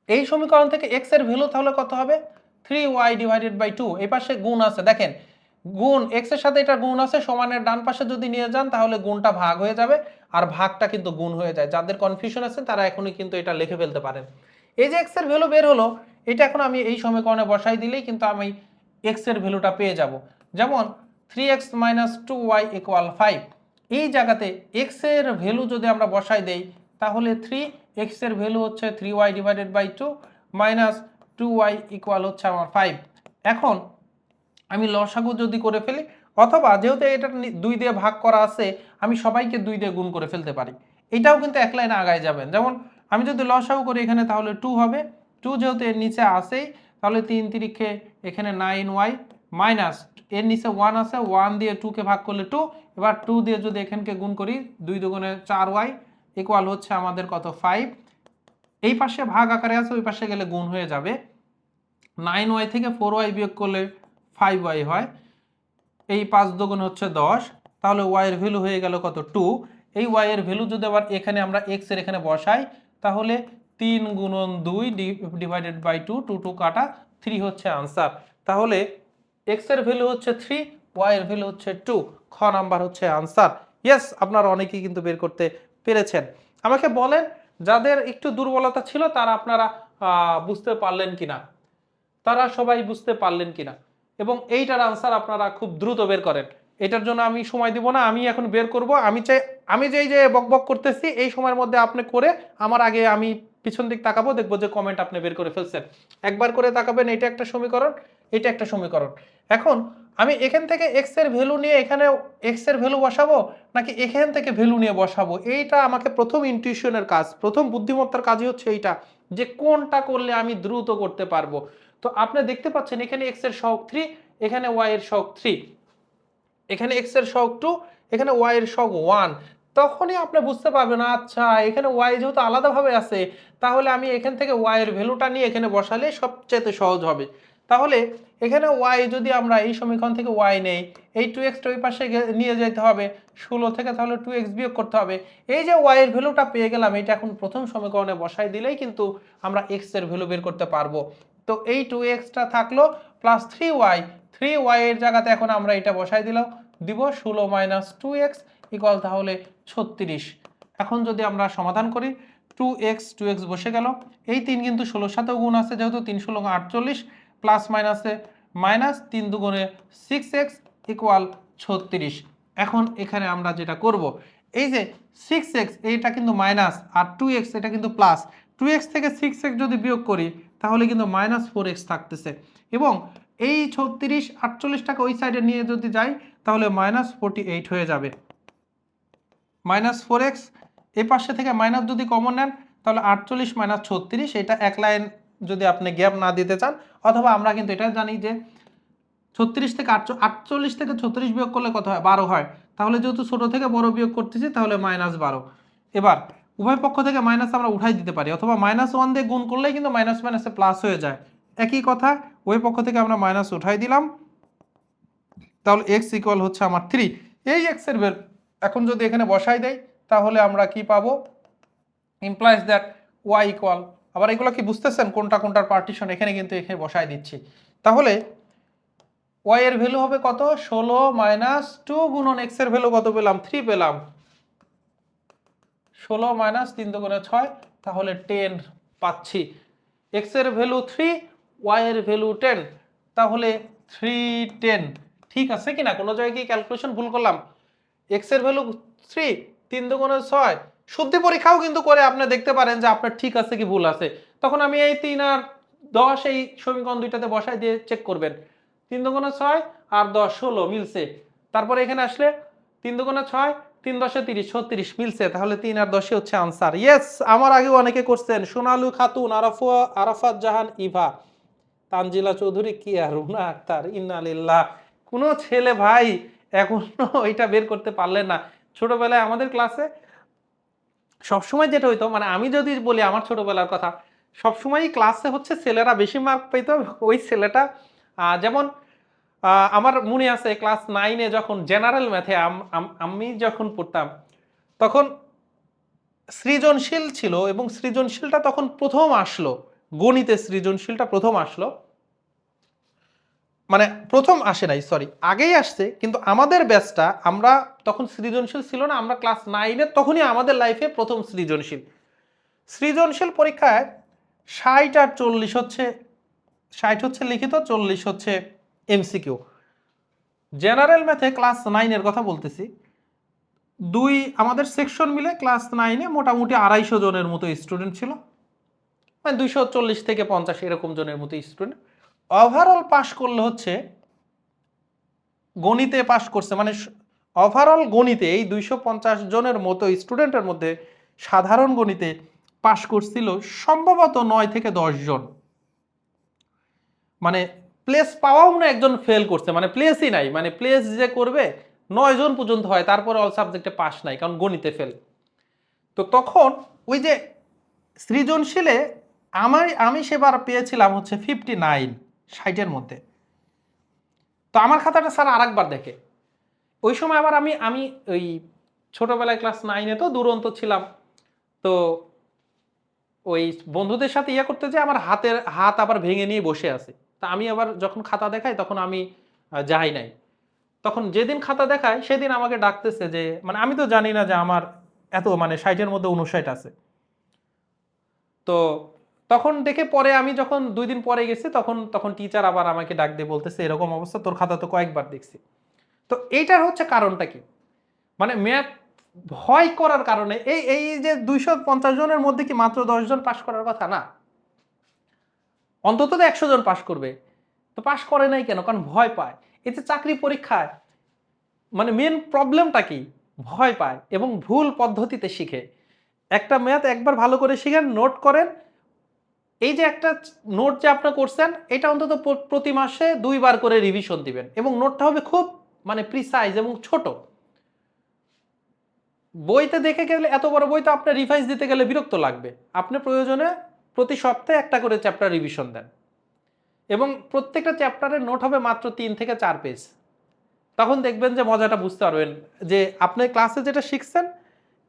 A: এই সমীকরণ থেকে x এর ভ্যালু তাহলে কত হবে? 3y divided by 2। এই পাশে গুণ আছে, দেখেন গুণ x এর সাথে এটা গুণ আছে, সমানের ডান পাশে যদি নিয়ে যান তাহলে গুণটা ভাগ হয়ে যাবে, আর ভাগটা কিন্তু গুণ হয়ে যায়। যাদের কনফিউশন আছে তারা এখনই কিন্তু এটা লিখে ফেলতে পারেন। এই যে x এর ভ্যালু বের হলো, এটা এখন আমি এই সমীকরণে বসাই দিলেই কিন্তু আমি x এর ভ্যালুটা পেয়ে যাব। যেমন 3x 2y 5। এই জায়গাতে x এর ভ্যালু যদি আমরা বসাই দেই তাহলে 3x এর ভ্যালু হচ্ছে 3y divided by 2 minus 2y equal হচ্ছে আমার 5। এখন আমি লসাগু যদি করে ফেলি, অথবা যেহেতু এটা 2 দিয়ে ভাগ করা আছে আমি সবাইকে 2 দিয়ে গুণ করে ফেলতে পারি, এটাও কিন্তু এক লাইনে আগায় যাবেন। যেমন আমি যদি লসাগু করি এখানে তাহলে 2 হবে, 2 যেহেতু এর নিচে আসেই তাহলে 3 তিরিখে এখানে 9y মাইনাস এর নিচে 1 আছে, 1 দিয়ে 2 কে ভাগ করলে 2, এবার 2 দিয়ে যদি এখানকে গুণ করি 2 দুগুণে 4y ইকুয়াল হচ্ছে আমাদের কত 5। এই পাশে ভাগ আকারে আছে, ওই পাশে গেলে গুণ হয়ে যাবে। 9y থেকে 4y বিয়োগ করলে 5y হয়, এই 5 দুগুণ হচ্ছে 10, তাহলে y এর ভ্যালু হয়ে গেল কত 2। এই y এর ভ্যালু যদি আবার এখানে আমরা x এর এখানে বসাই তাহলে 3 গুণন 2 ডিভাইডেড বাই 2, 2 2 কাটা, 3 হচ্ছে আনসার। তাহলে x এর ভ্যালু হচ্ছে 3, y এর ভ্যালু হচ্ছে 2, খ নাম্বার হচ্ছে আনসার। ইয়েস, আপনারা অনেকেই কিন্তু বের করতে পেরেছেন। আমাকে বলেন যাদের একটু দুর্বলতা ছিল তারা আপনারা বুঝতে পারলেন কিনা, তারা সবাই বুঝতে পারলেন কিনা, এবং এইটার আনসার আপনারা খুব দ্রুত বের করেন। এটার জন্য আমি সময় দিব না, আমি এখন বের করব। আমি চাই আমি যেই যে বক বক করতেছি এই সময়ের মধ্যে আপনি করে আমার আগে আমি পিছন দিক তাকাবো, দেখবো যে কমেন্ট আপনি বের করে ফেলছেন। একবার করে তাকাবেন, এটা একটা সমীকরণ, এটা একটা সমীকরণ। এখন আমি এখান থেকে x এর ভ্যালু নিয়ে এখানে x এর ভ্যালু বসাবো নাকি এখান থেকে ভ্যালু নিয়ে বসাবো, এইটা আমাকে প্রথম ইনটিউশনের কাজ, প্রথম বুদ্ধিমত্তার কাজই হচ্ছে এইটা, যে কোনটা করলে আমি দ্রুত করতে পারবো। তো আপনি দেখতে পাচ্ছেন এখানে x এর সহগ 3, এখানে y এর সহগ 3, এখানে x এর সহগ 2, এখানে y এর সহগ 1। তখনই আপনি বুঝতে পারবেন আচ্ছা এখানে y যেহেতু আলাদাভাবে আছে তাহলে আমি এখান থেকে y এর ভ্যালুটা নিয়ে এখানে বসালে সবচেয়ে সহজ হবে। তাহলে এখানে y যদি আমরা এই সমীকরণ থেকে y নেই, এই 2x ওই পাশে নিয়ে যেতে হবে 16 থেকে, তাহলে 2x বিয়োগ করতে হবে। এই যে y এর ভ্যালুটা পেয়ে গেলাম, এটা এখন প্রথম সমীকরণে বসাই দিলেই কিন্তু আমরা x এর ভ্যালু বের করতে পারবো। তো এই 2x টা থাকলো প্লাস 3y, 3y এর জায়গাতে এখন আমরা এটা বসাই দিব 16 মাইনাস 2x ইকুয়াল তাহলে 36। এখন যদি আমরা সমাধান করি 2x বসে গেল, এই 3 কিন্তু 16 সাথেও গুণ আছে, যেহেতু 3 ষোলো 48, প্লাস মাইনাসে মাইনাস 3 দুগুণে 6x ইকুয়াল 36। এখন এখানে আমরা যেটা করব, এই যে 6x এইটা কিন্তু মাইনাস আর 2x এটা কিন্তু প্লাস, 2x থেকে 6x যদি বিয়োগ করি তাহলে কিন্তু মাইনাস 4x থাকতেছে, এবং এই 36 48টাকে ওই সাইডে নিয়ে যদি যাই তাহলে মাইনাস 48 হয়ে যাবে। মাইনাস 4x এই পাশে থেকে মাইনাস যদি কমন নেন তাহলে 48 মাইনাস 36, এটা এক লাইন যদি আপনি গ্যাপ না দিতে চান, অথবা আমরা কিন্তু এটা জানি যে 36 থেকে 48 থেকে 36 বিয়োগ করলে কত হয় 12 হয়, তাহলে যেহেতু ছোট থেকে বড় বিয়োগ করতেছি তাহলে মাইনাস 12। এবার উভয় পক্ষ থেকে মাইনাস আমরা উঠাই দিতে পারি, অথবা -1 দিয়ে গুণ করলেই কিন্তু মাইনাস মাইনাসে প্লাস হয়ে যায়। একই কথা, ওই পক্ষ থেকে আমরা মাইনাস উঠাই দিলাম, তাহলে x ইকুয়াল হচ্ছে আমার 3। এই x এর ভ্যালু এখন যদি এখানে বসাই দেই তাহলে আমরা কি পাবো, ইমপ্লাইজ দ্যাট y ইকুয়াল, আবার এগুলো কি বুঝতেছেন কোনটা কোনটার পার্টিশন, এখানে কিন্তু এখানে বসাই দিচ্ছি। তাহলে y এর ভ্যালু হবে কত 16 মাইনাস 2 গুণন x এর ভ্যালু কত পেলাম 3 পেলাম, 16 মাইনাস 3 দুগুণে 6, তাহলে 10 পাচ্ছি। x এর ভ্যালু 3, y এর ভ্যালু 10, তাহলে 310। ঠিক আছে কিনা? কোনো জায়গায় কি ক্যালকুলেশন ভুল করলাম? এক্স এর ভ্যালু 3, 3 দুগুণে 6। শুদ্ধি পরীক্ষাও কিন্তু করে আপনি দেখতে পারেন যে আপনার ঠিক আছে কি ভুল আছে। তখন আমি এই 3 আর 10 এই সমীকরণ দুইটাতে বসাই দিয়ে চেক করবেন। 3 দুগুণে 6 আর 10 16 মিলছে। তারপরে এখানে আসলে 3 দুগুণে 6, 3 10 30 36 মিলছে। তাহলে 3 আর 10 হচ্ছে আনসার। ইয়েস, আমার আগেও অনেকে করছেন। সোনালু খাতুন, আরাফাত জাহান ইভা, তানজিলা চৌধুরী, কিয়া, রুনা আক্তার, ইন্নালিল্লাহ। কোনো ছেলে ভাই এখনো এটা বের করতে পারলেন না। ছোটবেলায় আমাদের ক্লাসে সবসময় যেটা হইতো, মানে আমি যদি বলি আমার ছোটবেলার কথা, সবসময়ই ক্লাসে হচ্ছে ছেলেরা বেশি মার্ক পেত। ওই ছেলেটা যেমন আমার মনে আছে ক্লাস 9-এ যখন জেনারেল ম্যাথে আমি যখন পড়তাম, তখন সৃজনশীল ছিল এবং সৃজনশীলটা তখন প্রথম আসলো। গণিতে সৃজনশীলটা প্রথম আসলো। মানে প্রথম আসে নাই, সরি, আগেই আসছে, কিন্তু আমাদের ব্যাচটা, আমরা তখন সৃজনশীল ছিল না, আমরা ক্লাস 9-এ, তখনই আমাদের লাইফে প্রথম সৃজনশীল। সৃজনশীল পরীক্ষায় 60 আর 40 হচ্ছে, 60 হচ্ছে লিখিত, 40 হচ্ছে এমসিকিউ। জেনারেল ম্যাথে ক্লাস 9-এর কথা বলতেছি, আমাদের সেকশন মিলে ক্লাস 9-এ মোটামুটি 250 জনের মতো স্টুডেন্ট ছিল, মানে 240 থেকে 50 এরকম জনের মতো স্টুডেন্ট। ওভারঅল পাস করলে হচ্ছে, গণিতে পাস করছে, মানে ওভারঅল গণিতে এই 250 জনের মতো স্টুডেন্টের মধ্যে সাধারণ গণিতে পাস করছিল সম্ভবত 9 থেকে 10 জন। মানে প্লেস পাওয়াও না, একজন ফেল করছে, মানে প্লেসই নাই, মানে প্লেস যে করবে 9 জন পর্যন্ত হয়, তারপরে অল সাবজেক্টে পাস নাই, কারণ গণিতে ফেল। তো তখন ওই যে সৃজনশীলে আমি সেবার পেয়েছিলাম হচ্ছে 59, 60-এর মধ্যে। তো আমার খাতাটা স্যার আরেকবার দেখে। ওই সময় আবার আমি আমি ওই ছোটবেলায় ক্লাস 9-এ তো দুরন্ত ছিলাম। তো ওই বন্ধুদের সাথে ইয়া করতে যে আমার হাত আবার ভেঙে নিয়ে বসে আছে। তা আমি আবার যখন খাতা দেখাই তখন আমি যাই নাই। তখন যেদিন খাতা দেখায় সেদিন আমাকে ডাকতেছে যে, মানে আমি তো জানি না যে আমার এত, মানে 60-এর মধ্যে 59 আছে। তো তখন দেখে পরে আমি যখন 2 দিন পরে গেছি, তখন তখন টিচার আবার আমাকে ডাক দিয়ে বলতেছে, এরকম অবস্থা, তোর খাতা তো কয়েকবার দেখছি। তো এইটার হচ্ছে কারণটা কি? মানে ম্যাথ ভয় করার কারণে এই এই যে 250 জনের মধ্যে কি মাত্র 10 জন পাস করার কথা না? অন্তত তো 100 জন পাস করবে। তো পাস করে নাই কেন? কারণ ভয় পায়। এই যে চাকরি পরীক্ষায় মানে মেন প্রবলেমটা কি? ভয় পায় এবং ভুল পদ্ধতিতে শিখে। একটা ম্যাথ একবার ভালো করে শিখেন, নোট করেন। এই যে একটা নোট যে আপনি করছেন, এটা অন্তত প্রতি মাসে 2 বার করে রিভিশন দিবেন এবং নোটটা হবে খুব, মানে প্রিসাইজ এবং ছোট। বইতে দেখে গেলে, এত বড় বই তো আপনার রিভাইজ দিতে গেলে বিরক্ত লাগবে। আপনি প্রয়োজনে প্রতি সপ্তাহে একটা করে চ্যাপ্টার রিভিশন দেন এবং প্রত্যেকটা চ্যাপ্টারের নোট হবে মাত্র 3 থেকে 4 পেজ। তখন দেখবেন যে মজাটা বুঝতে পারবেন যে আপনি ক্লাসে যেটা শিখছেন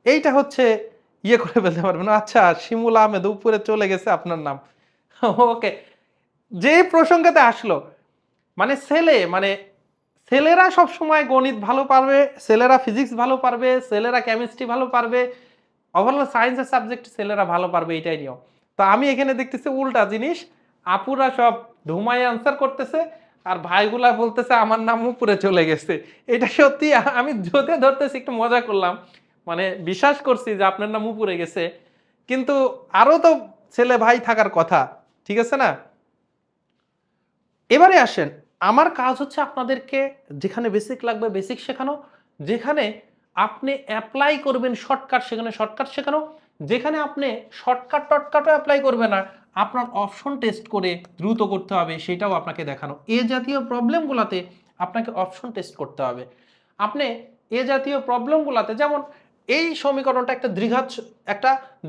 A: এইটা হচ্ছে ইয়ে করে ফেলতে পারবেন। আচ্ছা, শিমুল আহমেদ উপরে চলে গেছে আপনার নাম। ওকে, যে প্রসঙ্গতে আসলো, মানে মানে ছেলেরা সব সময় গণিত ভালো পারবে, ছেলেরা ফিজিক্স ভালো পারবে, ছেলেরা কেমিস্ট্রি ভালো পারবে, ওভারঅল সায়েন্সের সাবজেক্ট ছেলেরা ভালো পারবে, এটাই নিয়ম। তো আমি এখানে দেখতেছি উল্টা জিনিস, আপুরা সব ধুমায় আনসার করতেছে আর ভাইগুলা বলতেছে আমার নাম উপরে চলে গেছে। এটা সত্যি, আমি যতে ধরতেছি একটু মজা করলাম, মানে বিশ্বাস করছি যে আপনার নাম উপরে গেছে, কিন্তু আরো তো ছেলে ভাই থাকার কথা, ঠিক আছে না? এবারে আসেন, আমার কাজ হচ্ছে আপনাদেরকে যেখানে বেসিক লাগবে বেসিক শেখানো, যেখানে আপনি অ্যাপ্লাই করবেন শর্টকাট, সেখানে শর্টকাট শেখানো, যেখানে আপনি শর্টকাট টটকাটও অ্যাপ্লাই করবে না, আপনার অপশন টেস্ট করে দ্রুত করতে হবে, সেটাও আপনাকে দেখানো। এ জাতীয় প্রবলেমগুলোতে আপনাকে অপশন টেস্ট করতে হবে। আপনি এ জাতীয় প্রবলেমগুলোতে, যেমন এই সমীকরণটা একটা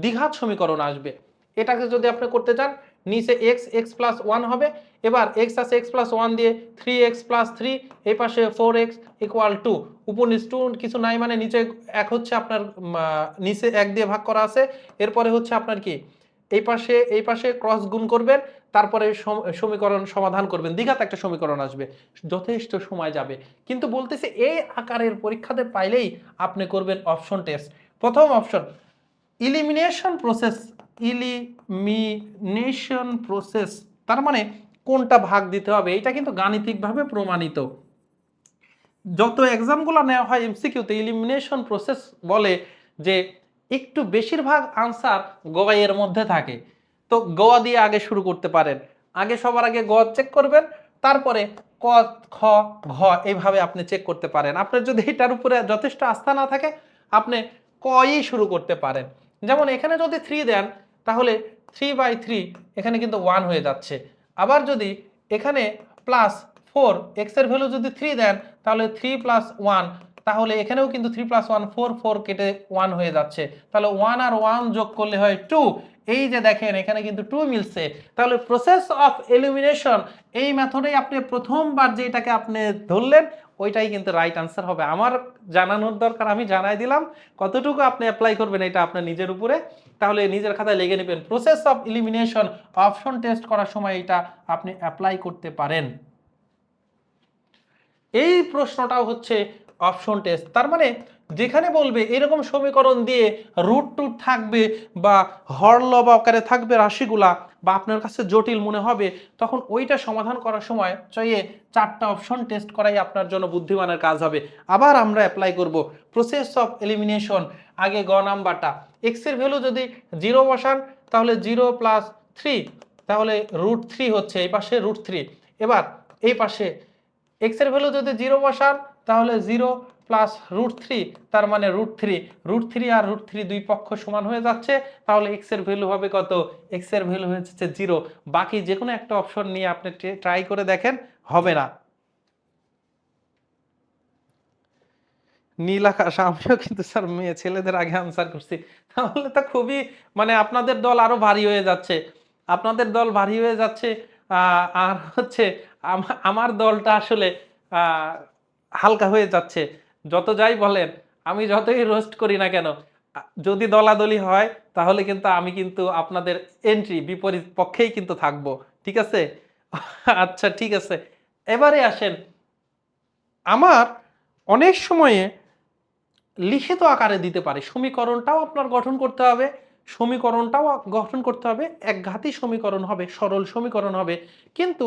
A: দ্বিঘাত সমীকরণ আসবে, এটাকে যদি আপনি করতে চান, নিচে এক্স প্লাস 1 হবে, এবার এক্স আছে, এক্স প্লাস 1 দিয়ে 3x প্লাস 3, এই পাশে 4x ইকুয়াল টু, উপর নিচ টু কিছু নাই, মানে নিচে এক হচ্ছে আপনার, নিচে 1 দিয়ে ভাগ করা আছে, এরপরে হচ্ছে আপনার কি, এই পাশে ক্রস গুণ করবেন, তারপরে সমীকরণ সমাধান করবেন, দ্বিঘাত একটা সমীকরণ আসবে, যথেষ্ট সময় যাবে। কিন্তু বলতেছে এই আকারের পরীক্ষাতে পাইলেই আপনি করবেন অপশন টেস্ট। প্রথম অপশন, ইলিমিনেশন প্রসেস, তার মানে কোনটা ভাগ দিতে হবে, এটা কিন্তু গাণিতিকভাবে প্রমাণিত। যত এক্সামগুলো নেওয়া হয় এমসিকিউতে এলিমিনেশন প্রসেস বলে যে একটু বেশিরভাগ আনসার গ এর মধ্যে থাকে। তো গ দিয়ে আগে শুরু করতে পারেন। আগে সবার আগে গ চেক করবেন, তারপরে ক, খ, ঘ এইভাবে আপনি চেক করতে পারেন। আপনার যদি এটার উপরে যথেষ্ট আস্থা না থাকে আপনি কই শুরু করতে পারেন। যেমন এখানে যদি 3 দেন তাহলে 3/3 এখানে কিন্তু 1 হয়ে যাচ্ছে। আবার যদি এখানে +4 x এর ভ্যালু যদি 3 দেন তাহলে 3 + 1, তাহলে এখানেও কিন্তু 3 + 1 4, 4 কেটে 1 হয়ে যাচ্ছে। তাহলে 1 আর 1 যোগ করলে হয় 2। এই যে দেখেন এখানে কিন্তু 2 মিলছে। তাহলে প্রসেস অফ এলিমিনেশন এই মেথডেই আপনি প্রথমবার যেটাকে আপনি ধরলেন ওইটাই কিন্তু রাইট আনসার হবে। আমার জানানোর দরকার, আমি জানাই দিলাম। কতটুকু আপনি অ্যাপ্লাই করবেন এটা আপনার নিজের উপরে। তাহলে নিজের খাতায় লিখে নেবেন process of elimination, option test করার সময় এটা আপনি অ্যাপ্লাই করতে পারেন। এই প্রশ্নটাও হচ্ছে অপশন টেস্ট। তার মানে যেখানে বলবে এরকম সমীকরণ দিয়ে রুট টুট থাকবে বা হরলব আকারে থাকবে রাশিগুলা, বা আপনার কাছে জটিল মনে হবে, তখন ওইটা সমাধান করার সময় চাইয়ে 4টা অপশন টেস্ট করাই আপনার জন্য বুদ্ধিমানের কাজ হবে। আবার আমরা অ্যাপ্লাই করব প্রসেস অফ এলিমিনেশন। আগে গ নাম্বারটা এক্স এর ভ্যালু যদি 0 বসান তাহলে 0 + 3, তাহলে √3 হচ্ছে, এই পাশে √3। এবার এই পাশে x এর ভ্যালু যদি 0 বসান তাহলে 0 + √3, তার মানে √3। √3 আর √3 দুই পক্ষ সমান হয়ে যাচ্ছে, তাহলে x এর ভ্যালু হবে কত? x এর ভ্যালু হচ্ছে 0। বাকি যে কোনো একটা অপশন নিয়ে আপনি ট্রাই করে দেখেন, হবে না। নীল আকাশ, আমিও কিন্তু স্যার মেয়ে ছেলেদের আগে আনসার করছি। তাহলে তো খুবই, মানে আপনাদের দল আরো ভারী হয়ে যাচ্ছে, আপনাদের দল ভারী হয়ে যাচ্ছে। আর হচ্ছে আমার দলটা আসলে হালকা হয়ে যাচ্ছে। যত যাই বলেন, আমি যতই রোস্ট করি না কেন, যদি দলাদলি হয় তাহলে কিন্তু আমি কিন্তু আপনাদের এন্ট্রি বিপরীত পক্ষেই কিন্তু থাকবো। ঠিক আছে? আচ্ছা ঠিক আছে, এবারে আসেন। আমার অনেক সময়ে লিখিত আকারে দিতে পারে, সমীকরণটাও আপনার গঠন করতে হবে, সমীকরণটাও গঠন করতে হবে, একঘাতী সমীকরণ হবে, সরল সমীকরণ হবে, কিন্তু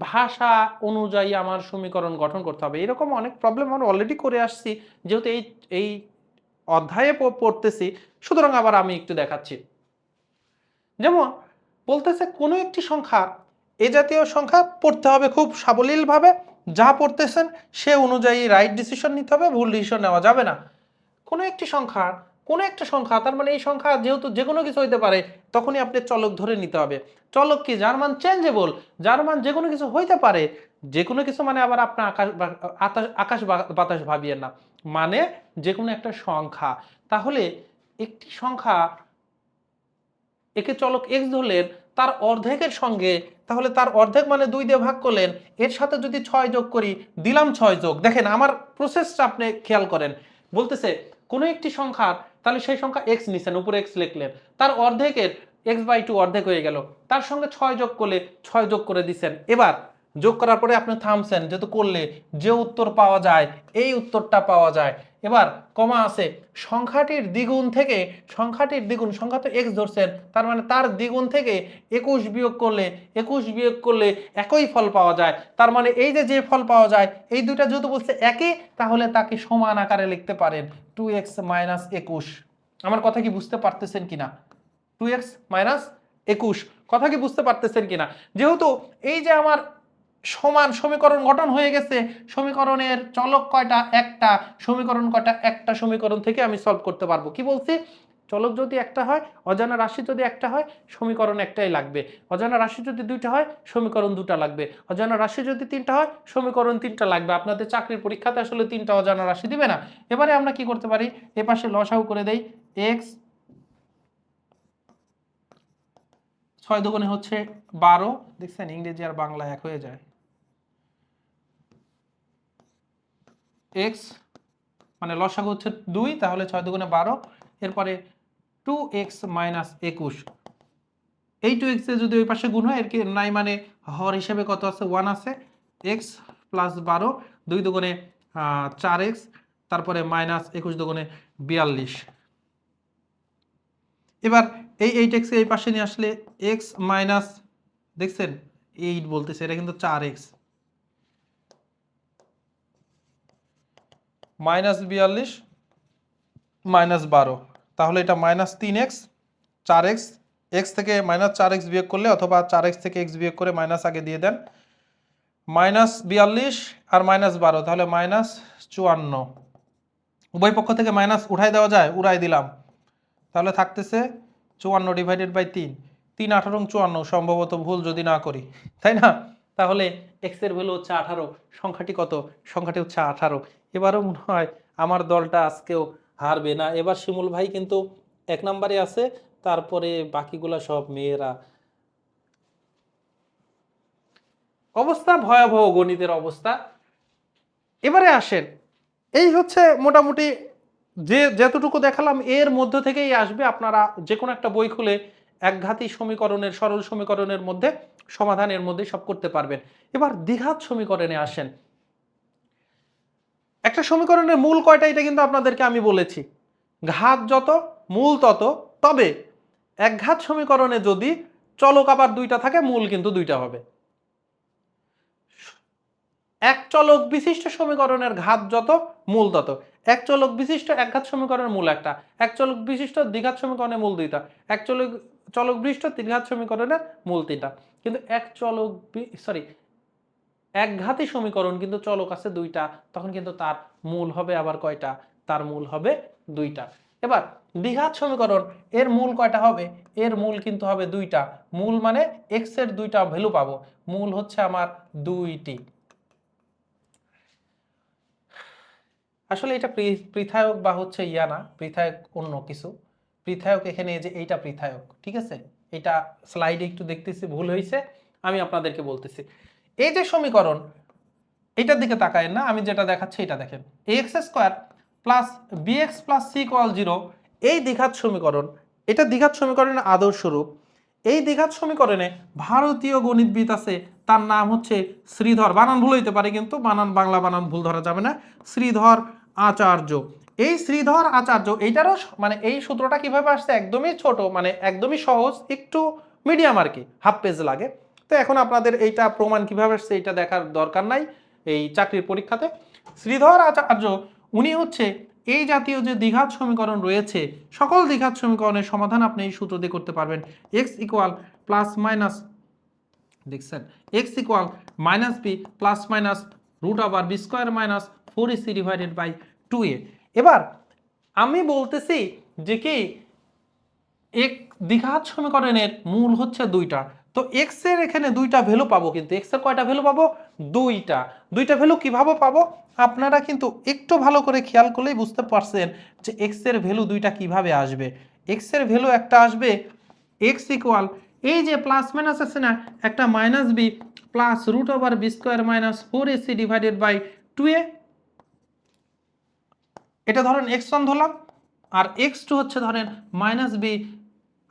A: ভাষা অনুযায়ী আমার সমীকরণ গঠন করতে হবে। এরকম অনেক প্রবলেম আমরা অলরেডি করে আসছি, যেহেতু এই এই অধ্যায়ে পড়তেছি, সুতরাং আবার আমি একটু দেখাচ্ছি। যেমন বলতেছে কোনো একটি সংখ্যা, এ জাতীয় সংখ্যা পড়তে হবে খুব সাবলীলভাবে, যা পড়তেছেন সে অনুযায়ী রাইট ডিসিশন নিতে হবে, ভুল ডিসিশন নেওয়া যাবে না। কোনো একটি সংখ্যার, কোনো একটা সংখ্যা, তার মানে এই সংখ্যা যেহেতু যে কোনো কিছু হইতে পারে, তখনই আপনি চলক ধরে নিতে হবে। চলক কি? যার মান চেঞ্জেবল, যার মান যে কোনো কিছু হইতে পারে। যে কোনো কিছু মানে আবার আপনার আকাশ বাতাস ভাবিয়েন না, মানে যে কোনো একটা সংখ্যা। তাহলে একটি সংখ্যা, একে চলক x ধরলেন, তার অর্ধেকের সঙ্গে, তাহলে তার অর্ধেক মানে 2 দিয়ে ভাগ করলেন, এর সাথে যদি 6 যোগ করি, দিলাম 6 যোগ। দেখেন আমার প্রসেসটা আপনি খেয়াল করেন। বলতেছে কোনো একটি সংখ্যার, তাহলে সেই সংখ্যা x নিছেন, উপরে x লিখলেন, তার অর্ধেকের x/2 অর্ধেক হয়ে গেল, তার সঙ্গে 6 যোগ করলে 6 যোগ করে দিছেন। এবার যোগ করার পরে আপনি থামছেন, যেহেতু করলে যে উত্তর পাওয়া যায় এই উত্তরটা পাওয়া যায়। এবার কমা আছে, সংখ্যাটির দ্বিগুণ থেকে, সংখ্যাটির দ্বিগুণ, সংখ্যা তো x ধরছেন, তার মানে তার দ্বিগুণ থেকে 21 বিয়োগ করলে, 21 বিয়োগ করলে একই ফল পাওয়া যায়। তার মানে এই যে যে ফল পাওয়া যায়, এই দুইটা যেহেতু বলছে একই, তাহলে তাকে সমান আকারে লিখতে পারেন 2x - 21। আমার কথা কি বুঝতে পারতেছেন কিনা? 2x - 21 কথা কি বুঝতে পারতেছেন কিনা? যেহেতু এই যে আমার সমান সমীকরণ গঠন হয়ে গেছে, সমীকরণের চলক কয়টা? একটা। সমীকরণ কয়টা? একটা সমীকরণ থেকে আমি সলভ করতে পারবো। কি বলছি? চলক যদি একটা হয়, অজানা রাশি যদি একটা হয়, সমীকরণ একটাই লাগবে। অজানা রাশি যদি দুইটা হয়, সমীকরণ দুটা লাগবে। অজানা রাশি যদি তিনটা হয়, সমীকরণ তিনটা লাগবে। আপনাদের চাকরির পরীক্ষাতে আসলে তিনটা অজানা রাশি দিবে না। এবারে আমরা কি করতে পারি? এপাশে লসাগু করে দেই। x 6 দুগুণে হচ্ছে 12। দেখছেন ইংরেজি আর বাংলা এক হয়ে যায়। x মানে লসাগু হচ্ছে 2, তাহলে 6 দুগুণে 12। এরপরে 2x - 21। এই 2x এ যদি ওই পাশে গুণ হয়, এর কি নাই, মানে হর হিসেবে কত আছে? 1 আছে। x + 12, 2 দুগুণে 4x, তারপরে -21 দুগুণে 42। এবার এই 8x এই পাশে নিয়ে আসলে x মাইনাস, দেখছেন 8 বলতেছে, এটা কিন্তু 4x। -42 -12, তাহলে এটা -3x 4x, এক্স থেকে -4x বিয়োগ করলে অথবা 4x থেকে x বিয়োগ করে মাইনাস আগে দিয়ে দেন, -42 আর -12 তাহলে -54, উভয় পক্ষ থেকে মাইনাস উঠাই দেওয়া যায়, উড়াই দিলাম, তাহলে থাকতেছে 54/3, 3 18 54, সম্ভবত ভুল যদি না করি, তাই না? তাহলে এক্স এর ভ্যালু হচ্ছে 18, সংখ্যাটি কত? সংখ্যাটি হচ্ছে 18। এবারও মনে হয় আমার দলটা আজকেও হারবে না, এবার শিমুল ভাই কিন্তু 1 নম্বরে আছে, তারপরে বাকিগুলা সব মেয়েরা। অবস্থা ভয়াবহ, গণিতের অবস্থা। এবারে আসেন, এই হচ্ছে মোটামুটি যতটুকু দেখালাম এর মধ্য থেকেই আসবে। আপনারা যে কোনো একটা বই খুলে একঘাতী সমীকরণের, সরল সমীকরণের মধ্যে সমাধানের মধ্যে সব করতে পারবেন। এবার দ্বিঘাত সমীকরণে আসেন। একটা সমীকরণের মূল কয়টা এটা কিন্তু আপনাদেরকে আমি বলেছি, ঘাত যত মূল তত। তবে একঘাত সমীকরণে যদি চলক আবার দুইটা থাকে, মূল কিন্তু দুইটা হবে। এক চলক বিশিষ্ট সমীকরণের ঘাত যত মূল তত। এক চলক বিশিষ্ট একঘাত সমীকরণের মূল একটা, এক চলক বিশিষ্ট দ্বিঘাত সমীকরণের মূল দুইটা, এক চলক বিশিষ্ট ত্রিঘাত সমীকরণের মূল তিনটা। কিন্তু একঘাতী সমীকরণ কিন্তু চলক আছে দুইটা, তখন কিন্তু তার মূল হবে আবার কয়টা? তার মূল হবে দুইটা। এবার দ্বিঘাত সমীকরণ, এর মূল কয়টা হবে? এর মূল কিন্তু হবে দুইটা। মূল মানে এক্স এর দুইটা ভ্যালু পাবো, মূল হচ্ছে আমার দুইটি। আসলে এটা পৃথায়ক বা হচ্ছে ইয়া না, পৃথায়ক অন্য কিছু। পৃথায়ক এখানে যে এইটা পৃথায়ক, ঠিক আছে? এটা স্লাইডে একটু দেখতেছি ভুল হয়েছে, আমি আপনাদেরকে বলতেছি। এই যে সমীকরণ, এটার দিকে তাকায়েন না, আমি যেটা দেখাচ্ছি এটা দেখেন। ax² plus bx plus c = 0, এই দ্বিঘাত সমীকরণ, এটা দ্বিঘাত সমীকরণের আদর্শ রূপ। এই দ্বিঘাত সমীকরণে ভারতীয় গণিতবিদ আছে, তার নাম হচ্ছে শ্রীধর, বানান ভুল হইতে পারে কিন্তু বানান, বাংলা বানান ভুল ধরা যাবে না, শ্রীধর আচার্য। এই শ্রীধর আচার্য, এইটারও মানে এই সূত্রটা কিভাবে আসছে, একদমই ছোট, মানে একদমই সহজ, একটু মিডিয়াম আর কি, হাফ পেজ লাগে। তো এখন আপনাদের এইটা প্রমাণ কিভাবে আসছে এটা দেখার দরকার নাই এই চাকরির পরীক্ষাতে। শ্রীধর আচার্য উনি হচ্ছে এই জাতীয় যে দ্বিঘাত সমীকরণ রয়েছে, সকল দ্বিঘাত সমীকরণের সমাধান আপনি এই সূত্র দিয়ে করতে পারবেন। x ইকুয়াল প্লাস মাইনাস, দেখছেন, x equal minus B plus minus root over B square minus 4ac divided by 2a। এবার আমি বলতেছি যে কি, এক দ্বিঘাত সমীকরণের মূল হচ্ছে দুইটা, তো এক্স এর এখানে দুইটা ভ্যালু পাবো, কিন্তু এক্স এর কয়টা ভ্যালু পাবো? দুইটা। দুইটা ভ্যালু কিভাবে পাবো? আপনারা কিন্তু একটু ভালো করে খেয়াল করলেই বুঝতে পারছেন যে এক্স এর ভ্যালু দুইটা কিভাবে আসবে। এক্স এর ভ্যালু একটা আসবে এক্স ইকুয়াল, এই যে প্লাস মাইনাস আছে না, একটা minus B plus root over B square minus 4ac divided by 2a, এটা ধরেন x1 ধরলাম, আর x2 হচ্ছে ধরেন মাইনাস বি,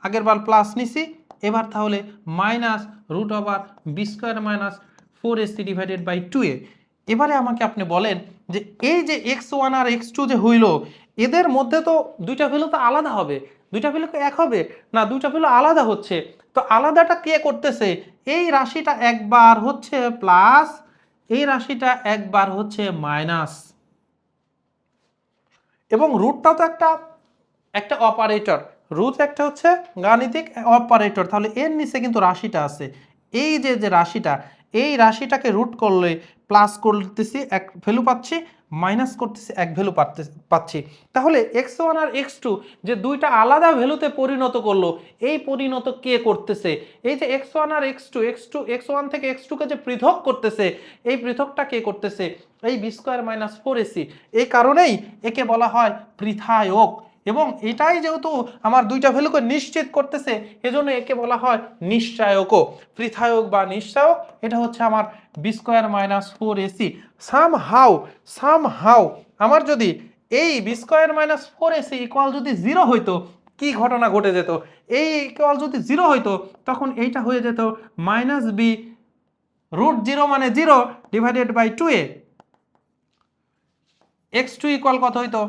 A: আগের বার প্লাস নিছি, এবার তাহলে minus root over B square minus 4ac divided by 2a। এবারে আমাকে আপনি বলেন যে এই যে x1 আর x2 যে হইল, এদের মধ্যে তো দুইটা ভ্যালু তো আলাদা হবে, দুইটা ভ্যালু এক হবে না, দুইটা ভ্যালু আলাদা হচ্ছে। তো আলাদাটা কে করতেছে? এই রাশিটা একবার হচ্ছে প্লাস, এই রাশিটা একবার হচ্ছে মাইনাস, এবং রুটটাও তো একটা একটা অপারেটর, রুট একটা হচ্ছে গাণিতিক অপারেটর, তাহলে এর নিচে কিন্তু রাশিটা আছে। এই যে যে রাশিটা, এই রাশিটাকে রুট করলে প্লাস করতেছি এক ভ্যালু পাচ্ছি, মাইনাস করতেছি এক ভ্যালু পাচ্ছি। তাহলে x1 আর x2 যে দুইটা আলাদা ভ্যালুতে পরিণত করলো, এই পরিণত কে করতেছে? এই যে x1 আর x2, x1 থেকে x2 কে যে পৃথক করতেছে, এই পৃথকটা কে করতেছে? এই বি স্কোয়ার মাইনাস 4ac। এই কারণেই একে বলা হয় পৃথায়ক, এবং এটাই যেহেতু আমার দুইটা ভ্যালুকে নিশ্চিত করতেছে, এজন্য একে বলা হয় নিশ্চায়কও। পৃথায়ক বা নিশ্চায়ক, এটা হচ্ছে আমার B square minus 4ac। Somehow আমার যদি এই B square minus 4ac equal যদি 0 হইতো, কি ঘটনা ঘটে যেত? এই ইকুয়াল যদি 0 হইতো, তখন এইটা হয়ে যেত মাইনাস বি রুট 0 মানে 0 divided by 2a। x2 equal কত হইতো?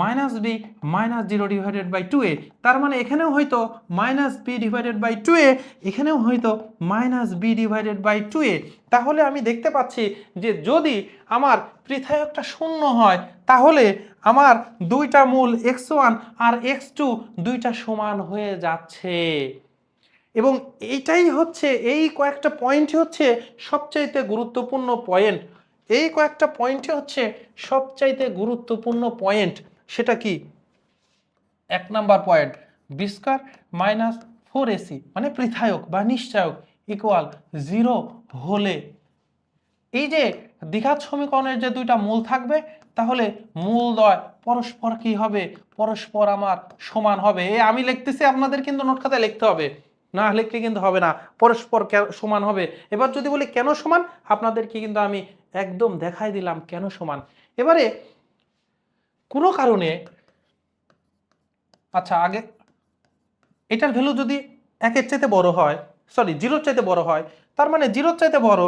A: মাইনাস বি মাইনাস 0/2a, তার মানে এখানেও হয়তো মাইনাস b/2a, এখানেও হয়তো মাইনাস b/2a। তাহলে আমি দেখতে পাচ্ছি যে যদি আমার পৃথায়কটা শূন্য হয় তাহলে আমার দুইটা মূল x1 আর x2 দুইটা সমান হয়ে যাচ্ছে। এবং এইটাই হচ্ছে, এই কয়েকটা পয়েন্টই হচ্ছে সবচাইতে গুরুত্বপূর্ণ পয়েন্ট। এই কয়েকটা পয়েন্টই হচ্ছে সবচাইতে গুরুত্বপূর্ণ পয়েন্ট। সেটা কি? 1 number point, B square minus 4ac মানে পৃথায়ক বা নিশ্চায়ক ইকুয়াল 0 হলে এই যে দ্বিঘাত সমীকরণের যে দুইটা মূল থাকবে তাহলে মূলদ্বয় পরস্পর কি হবে? পরস্পর আমার সমান হবে। আমি লিখতেছি, আপনাদের কিন্তু নোট খাতায় লিখতে হবে, না লিখলে কিন্তু হবে না। পরস্পর সমান হবে। এবার যদি বলি কেন সমান, আপনাদেরকে কিন্তু আমি একদম দেখাই দিলাম কেন সমান। এবারে কোনো কারণে, আচ্ছা আগে এটার ভ্যালু যদি 1-এর চাইতে বড় হয়, সরি 0-এর চাইতে বড় হয়, তার মানে 0-এর চাইতে বড়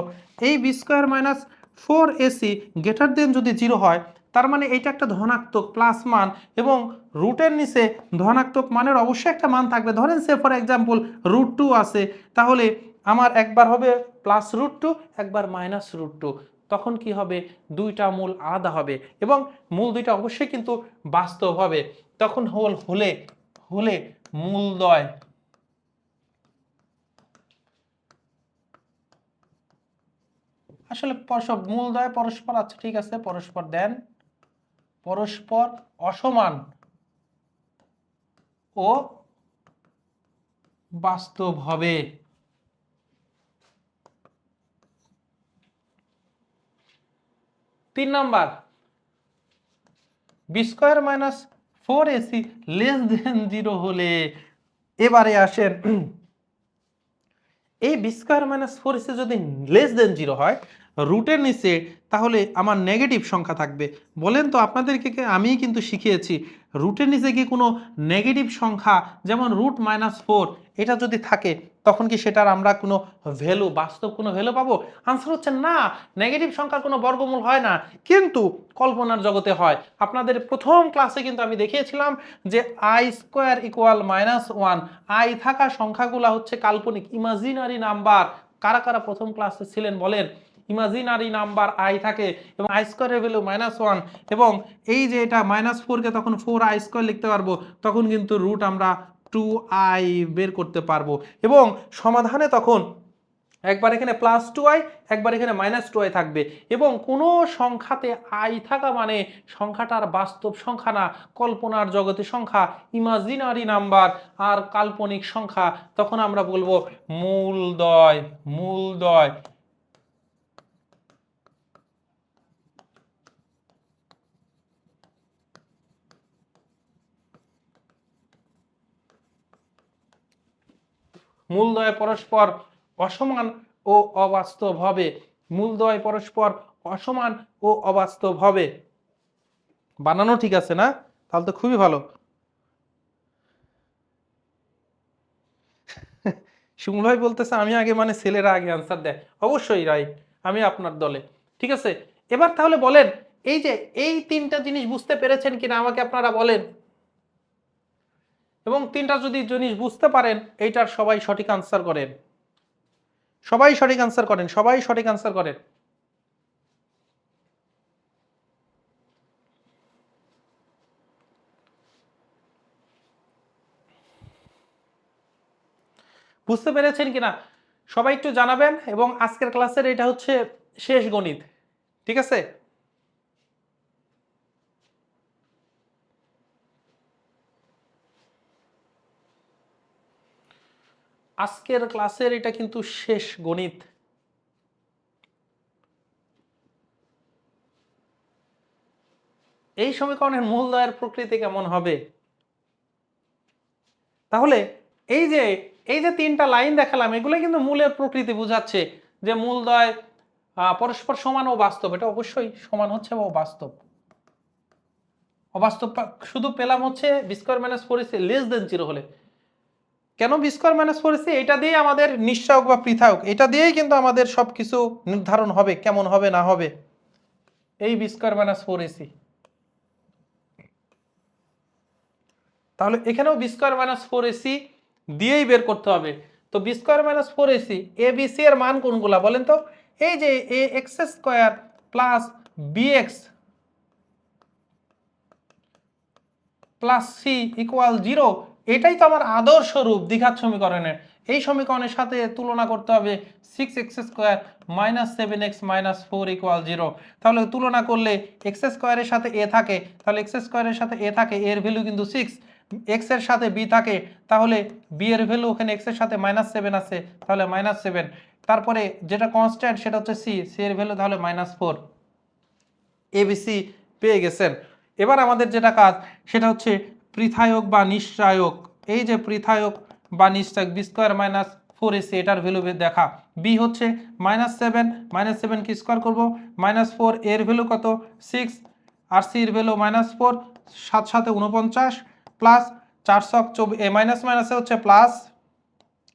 A: এই B square minus 4ac greater than যদি 0 হয়, তার মানে এইটা একটা ধনাত্মক প্লাস মান এবং রুটের নিচে ধনাত্মক মানের অবশ্যই একটা মান থাকবে। ধরেন সে ফর এক্সাম্পল √2 আছে, তাহলে আমার একবার হবে প্লাস √2, একবার মাইনাস √2। তখন কি হবে? দুইটা মূল আলাদা হবে এবং মূল দুইটা অবশ্যই কিন্তু বাস্তব হবে। তখন হলে হলে মূলদ্বয় আসলে মূলদ্বয় পরস্পর, আচ্ছা ঠিক আছে, পরস্পর দেন পরস্পর অসমান ও বাস্তব হবে। 3 number, B square minus 4ac less than 0 হলে, এবারে আসেন এই বি স্কয়ার মাইনাস 4ac যদি লেস দেন 0 হয় রুটের নিচে, তাহলে আমার নেগেটিভ সংখ্যা থাকবে। বলেন তো, আপনাদেরকে আমি কিন্তু শিখিয়েছি রুটের নিচে কি কোনো নেগেটিভ সংখ্যা যেমন √-4 এটা যদি থাকে তখন কি সেটার আমরা কোনো ভ্যালু, বাস্তব কোনো ভ্যালু পাবো? আনসার হচ্ছে না, নেগেটিভ সংখ্যার কোনো বর্গমূল হয় না, কিন্তু কল্পনার জগতে হয়। আপনাদের প্রথম ক্লাসে কিন্তু আমি দেখিয়েছিলাম যে i² = -1, আই থাকা সংখ্যাগুলো হচ্ছে কাল্পনিক, ইমাজিনারি নাম্বার। কারা কারা প্রথম ক্লাসে ছিলেন বলেন? ইমাজিনারি নাম্বার আই থাকে এবং i² এর ভ্যালু -1 এবং এই যে এটা -4 কে তখন 4i² লিখতে পারবো, তখন কিন্তু রুট আমরা 2i বের করতে পারবো এবং সমাধানে তখন একবার এখানে +2i, একবার এখানে -2i থাকবে এবং কোনো সংখ্যাতে i থাকা মানে সংখ্যাটার বাস্তব সংখ্যা না, কল্পনার জগতে সংখ্যা, ইমাজিনারি নাম্বার আর কাল্পনিক সংখ্যা। তখন আমরা বলবো মূলদ্বয়। মূলদ্বয় মূলদ্বয় পরস্পর অসমান ও অবাস্তব হবে। মূলদ্বয় পরস্পর অসমান ও অবাস্তব হবে। বানানো ঠিক আছে না? তাহলে তো খুবই ভালো। শিমুল ভাই বলতেছে আমি আগে মানে ছেলেরা আগে আনসার দেয়। অবশ্যই রাইট, আমি আপনার দলে। ঠিক আছে, এবার তাহলে বলেন এই যে এই তিনটা জিনিস বুঝতে পেরেছেন কিনা আমাকে আপনারা বলেন। এবং তিনটা যদি জিনিস বুঝতে পারেন এইটার সবাই সঠিক আনসার করেন, সবাই সঠিক আনসার করেন, সবাই সঠিক আনসার করেন। বুঝতে পেরেছেন কিনা সবাই একটু জানাবেন। এবং আজকের ক্লাসের এটা হচ্ছে শেষ গণিত, ঠিক আছে? আজকের ক্লাসের এটা কিন্তু শেষ গণিত। এই সমীকরণের মূলদ্বয়ের প্রকৃতি কেমন হবে? তাহলে এই যে এই যে তিনটা লাইন দেখালাম এগুলো কিন্তু মূলের প্রকৃতি বোঝাচ্ছে যে মূলদ্বয় পরস্পর সমান ও বাস্তব। এটা অবশ্যই সমান হচ্ছে ও বাস্তব। অবাস্তব শুধু পেলাম হচ্ছে B square minus 4ac less than 0 হলে। কেন বি স্কয়ার মাইনাস 4ac? এটা দিয়ে আমাদের নিশ্চয়ক বা পৃথক, এটা দিয়েই কিন্তু আমাদের সবকিছু নির্ধারণ হবে কেমন হবে না হবে। এই বি স্কয়ার মাইনাস 4ac তাহলে এখানেও B square minus four AC দিয়েই বের করতে হবে। তো B square minus four AC A B C এর মান কোনগুলা বলেন তো? এই যে A X square plus B X plus C equal 0, এটাই তো আমার আদর্শ রূপ দ্বিঘাত সমীকরণের। এই সমীকরণের সাথে তুলনা করতে হবে 6x² minus 7x minus 4 equal 0। তাহলে তুলনা করলে এক্স স্কোয়ারের সাথে এ থাকে, তাহলে এক্স স্কোয়ারের সাথে এ থাকে, এর ভ্যালু কিন্তু 6, এক্স এর সাথে বি থাকে, তাহলে বি এর ভ্যালু ওখানে এক্স এর সাথে -7 আছে, তাহলে -7। তারপরে যেটা কনস্ট্যান্ট সেটা হচ্ছে সি, সি এর ভ্যালু তাহলে -4। এবিসি পেয়ে গেছেন। এবার আমাদের যেটা কাজ সেটা হচ্ছে পৃথায়ক বা নিশ্চায়ক। এই যে পৃথায়ক বা নিশ্চায়ক B square minus four AC এটার ভ্যালু দেখা। বি হচ্ছে -7, -7 কি স্কোয়ার করবো -4, এর ভ্যালু কত 6, আর সি এর ভ্যালু -4, 7 7 49 প্লাস 424 মাইনাস মাইনাসে হচ্ছে plus,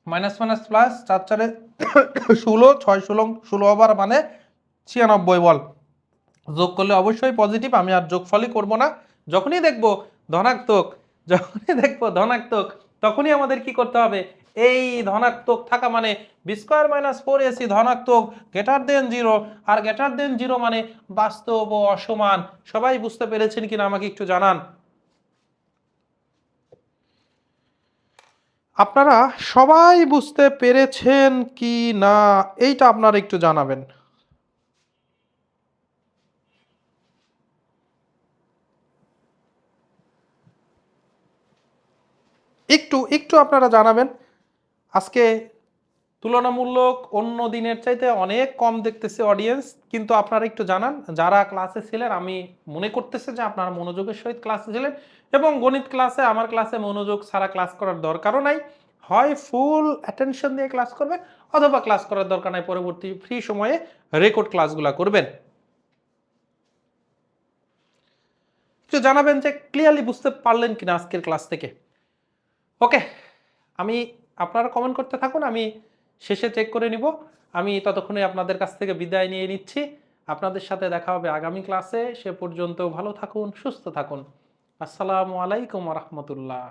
A: minus minus plus, 4 4 16, 6 16 16 over মানে 96 বল। যোগ করলে অবশ্যই পজিটিভ, আমি আর যোগফলই করব না। যখনই দেখব ধনাত্মক, তখনই আমাদের কি করতে হবে, এই ধনাত্মক থাকা মানে B square minus four AC ধনাত্মক গ্রেটার দেন 0, আর গ্রেটার দেন 0 মানে বাস্তব ও অসমান। সবাই বুঝতে পেরেছেন কিনা আমাকে একটু জানান। আপনারা সবাই বুঝতে পেরেছেন কি না এইটা আপনারা একটু জানাবেন। একটু একটু আপনারা জানাবেন। আজকে তুলনামূলক অন্য দিনের চাইতে অনেক কম দেখতেছে অডিয়েন্স, কিন্তু আপনারা একটু জানান যারা ক্লাসে ছিলেন। আমি মনে করতেছি যে আপনারা মনোযোগের সহিত ক্লাসে ছিলেন, এবং গণিত ক্লাসে আমার ক্লাসে মনোযোগ ছাড়া ক্লাস করার দরকারও নাই। হয় ফুল অ্যাটেনশন দিয়ে ক্লাস করবেন, অথবা ক্লাস করার দরকার নাই, পরবর্তী ফ্রি সময়ে রেকর্ড ক্লাসগুলো করবেন। একটু জানাবেন যে ক্লিয়ারলি বুঝতে পারলেন কিনা আজকের ক্লাস থেকে। ওকে, আমি আপনারা কমেন্ট করতে থাকুন, আমি শেষে চেক করে নিব। আমি ততক্ষণে আপনাদের কাছ থেকে বিদায় নিয়ে নিচ্ছি। আপনাদের সাথে দেখা হবে আগামী ক্লাসে। সে পর্যন্ত ভালো থাকুন, সুস্থ থাকুন। আসসালামু আলাইকুম ওয়া রাহমাতুল্লাহ।